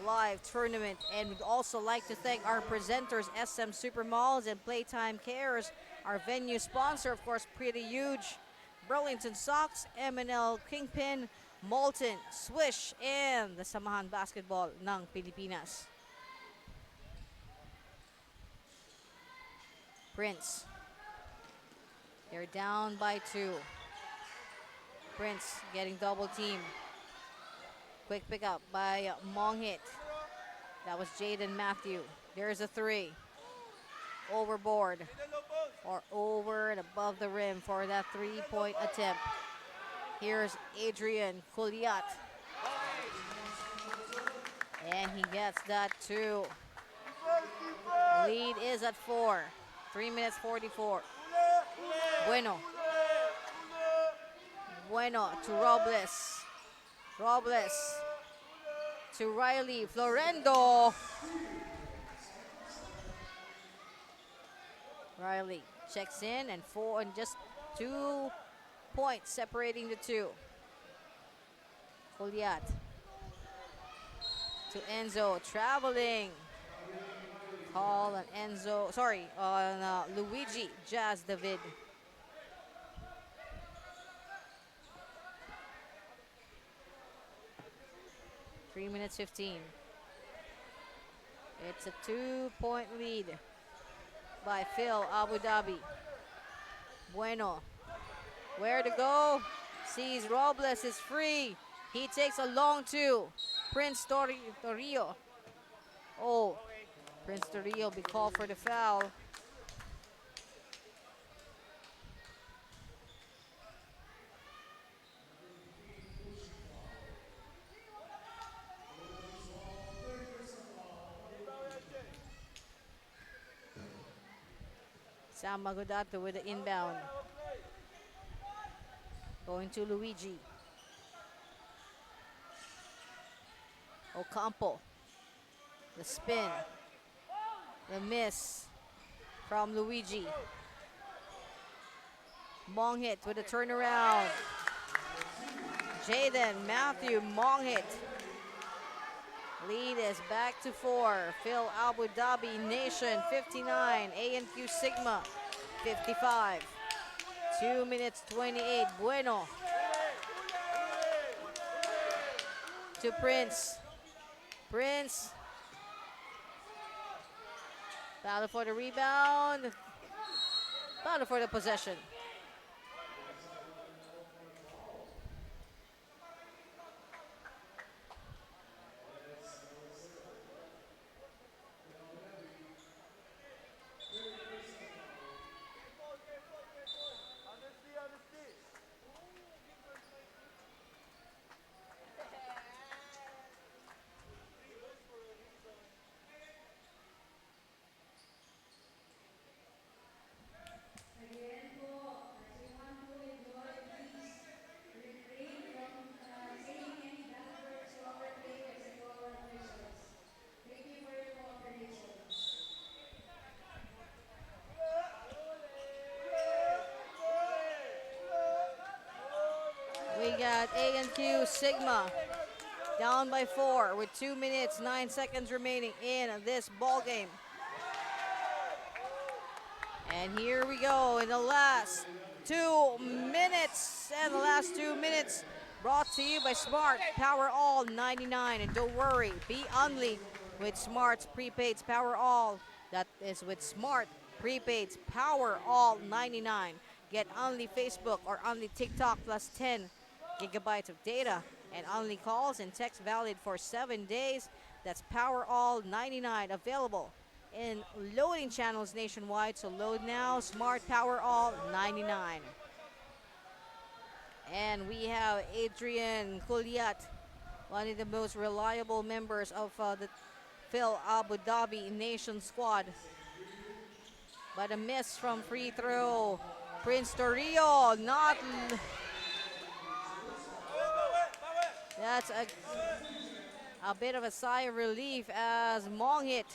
Live Tournament. And we'd also like to thank our presenters, SM Supermalls and Playtime Cares, our venue sponsor, of course, Pretty Huge, Burlington Sox, MNL Kingpin, Molten, Swish, and the Samahan Basketball ng Pilipinas. Prince. They're down by 2. Prince getting double team. Quick pickup by Monghit. That was Jaden Matthew. There's a 3. Overboard. Or over and above the rim for that 3-point attempt. Here's Adrian Culiat. And he gets that too. Lead is at 4. 3 minutes 44. Bueno. Bueno to Robles. Robles to Riley. Florendo. Riley checks in and just 2 points separating the two. Culiat to Enzo, traveling. Call on Enzo, sorry, on Luigi Jazz David. Three minutes 15. It's a 2-point lead by Fil-Abu Dhabi. Bueno, where to go? Sees Robles is free. He takes a long 2. Prince Torrio. Oh, Prince Torrio be called for the foul. Sam Magodato with the inbound. Going to Luigi. Ocampo. The spin. The miss from Luigi. Monghit with a turnaround. Jaden Matthew Monghit. Lead is back to 4. Fil-Abu Dhabi Nation 59. ANQ Sigma 55. 2 minutes 28. Bueno to Prince. Prince. Battle for the rebound. Battle for the possession. We got ANQ Sigma down by 4 with 2 minutes, 9 seconds remaining in this ball game. And here we go in the last 2 minutes. And the last 2 minutes brought to you by Smart Power All 99. And don't worry, be only with Smart's Prepaids Power All. That is with Smart Prepaids Power All 99. Get only Facebook or only TikTok plus 10 gigabytes of data and only calls and text valid for 7 days. That's Power All 99 available in loading channels nationwide. So load now, Smart Power All 99. And we have Adrian Kuliat, one of the most reliable members of the Fil-Abu Dhabi Nation squad. But a miss from free throw. Prince Torrio, not. That's a bit of a sigh of relief as Mong hit.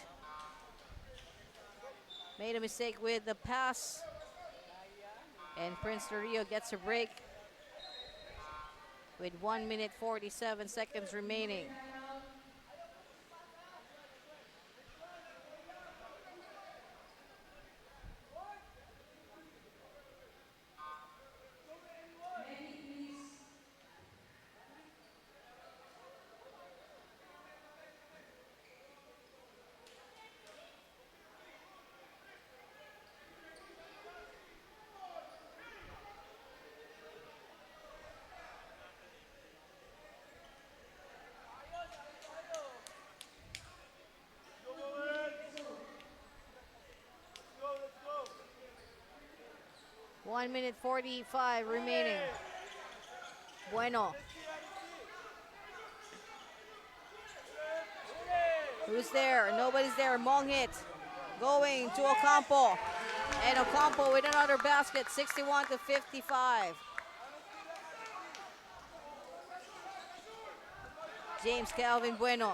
Made a mistake with the pass. And Prince Torrio gets a break with 1 minute 47 seconds remaining. One minute 45 remaining. Bueno. Who's there? Nobody's there. Mong hit. Going to Ocampo. And Ocampo with another basket, 61-55. James Calvin Bueno.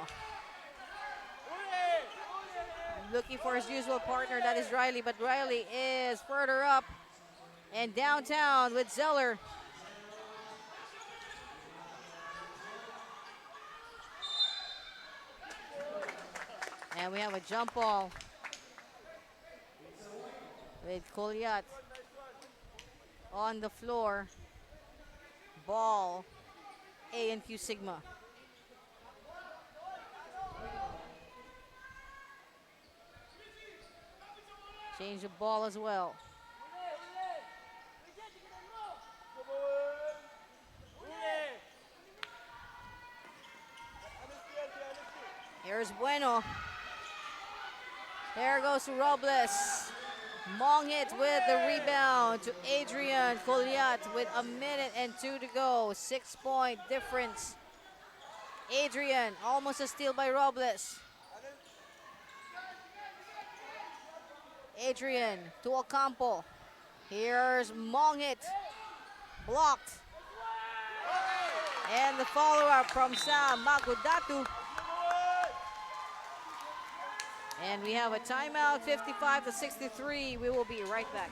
Looking for his usual partner, that is Riley, but Riley is further up and downtown with Zeller. And we have a jump ball with Koliat on the floor. Ball, ANQ Sigma. Change the ball as well. Here's Bueno. There goes to Robles. Mong hit with the rebound to Adrian Koliat with 1 minute and 2 to go. 6-point difference. Adrian, almost a steal by Robles. Adrian to Ocampo. Here's Mong hit. Blocked. And the follow-up from Sam Magudatu. And we have a timeout, 55-63. We will be right back.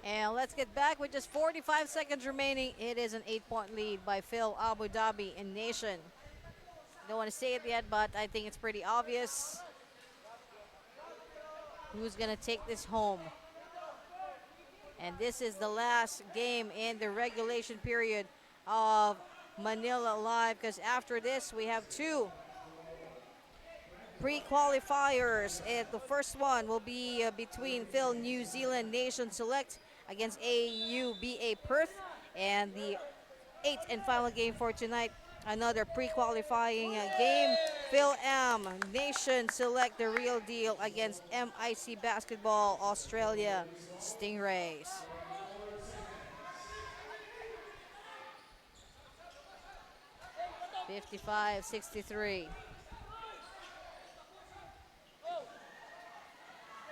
And let's get back with just 45 seconds remaining. It is an 8-point lead by Fil-Abu Dhabi in Nation. Don't want to say it yet, but I think it's pretty obvious who's going to take this home. And this is the last game in the regulation period of Manila Live, because after this we have 2 pre-qualifiers. And the first one will be between Phil New Zealand Nation Select against AUBA Perth, and the 8th and final game for tonight another pre-qualifying game. Fil-Am Nation select the real deal against MIC Basketball Australia Stingrays. (55-63).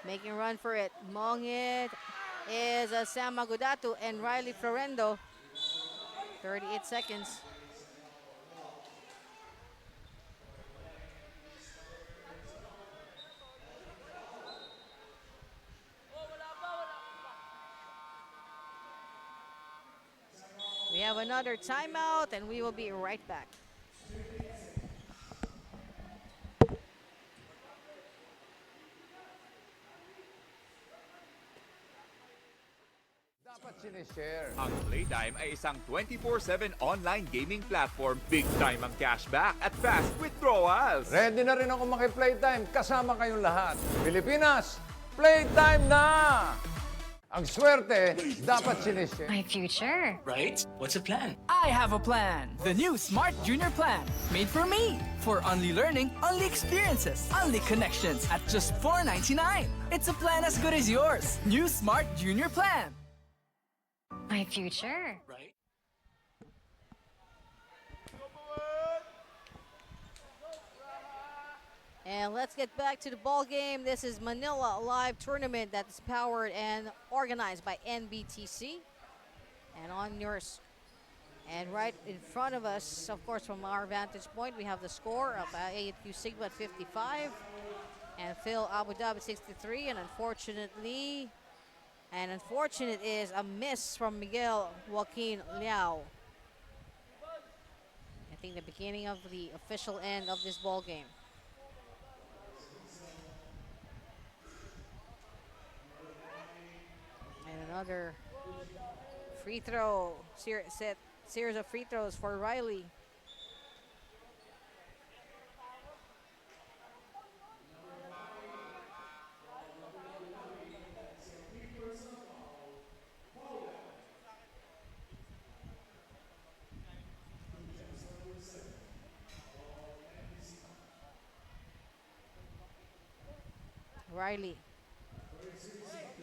Making a run for it. Mongit is Sam Magudatu and Riley Florendo. 38 seconds. We have another timeout and we will be right back. Dapat sinishare. Ang Playtime ay isang 24/7 online gaming platform. Big time ang cashback at fast withdrawals. Ready na rin ako maki-playtime kasama kayong lahat. Pilipinas, playtime na! Ang swerte, dapat sinishare. My future. Right? What's the plan? I have a plan. The new Smart Junior Plan. Made for me. For only learning, only experiences, only connections at just $4.99. It's a plan as good as yours. New Smart Junior Plan. My future. Right? And let's get back to the ball game. This is Manila Live Tournament that's powered and organized by NBTC. And on yours, and right in front of us, of course, from our vantage point, we have the score of ANQ Sigma at 55 and Fil-Abu 63. And unfortunate is a miss from Miguel Joaquin Liao. I think the beginning of the official end of this ball game. And another free throw, series of free throws for Riley. Riley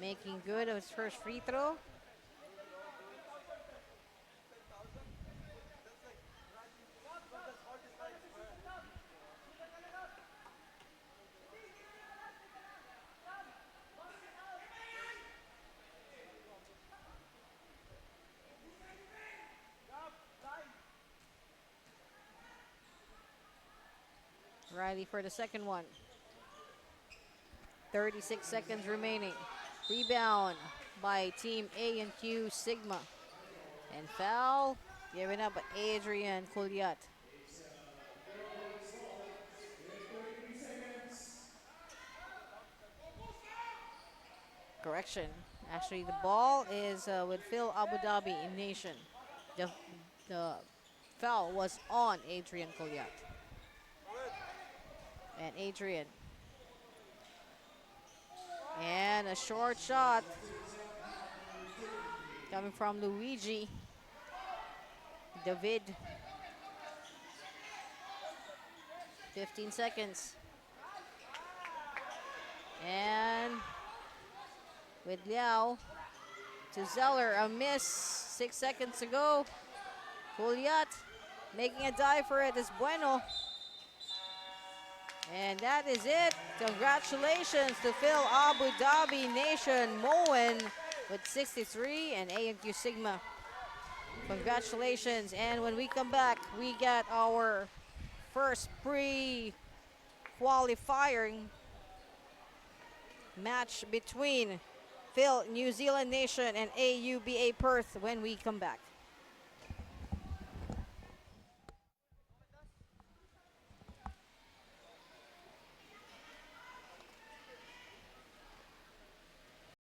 making good of his first free throw. Riley for the second one. 36 seconds remaining. Rebound by Team ANQ Sigma. And foul given up by Adrian Kulyat. Correction. Actually, the ball is with Fil-Abu Nation. The foul was on Adrian Kulyat. And Adrian. And a short shot coming from Luigi David. 15 seconds. And with Liao to Zeller, a miss. 6 seconds to go. Kulyat making a dive for it is Bueno. And that is it. Congratulations to Fil-Abu Nation, Moen with 63 and ANQ Sigma. Congratulations. And when we come back, we got our first pre-qualifying match between Phil New Zealand Nation and AUBA Perth when we come back.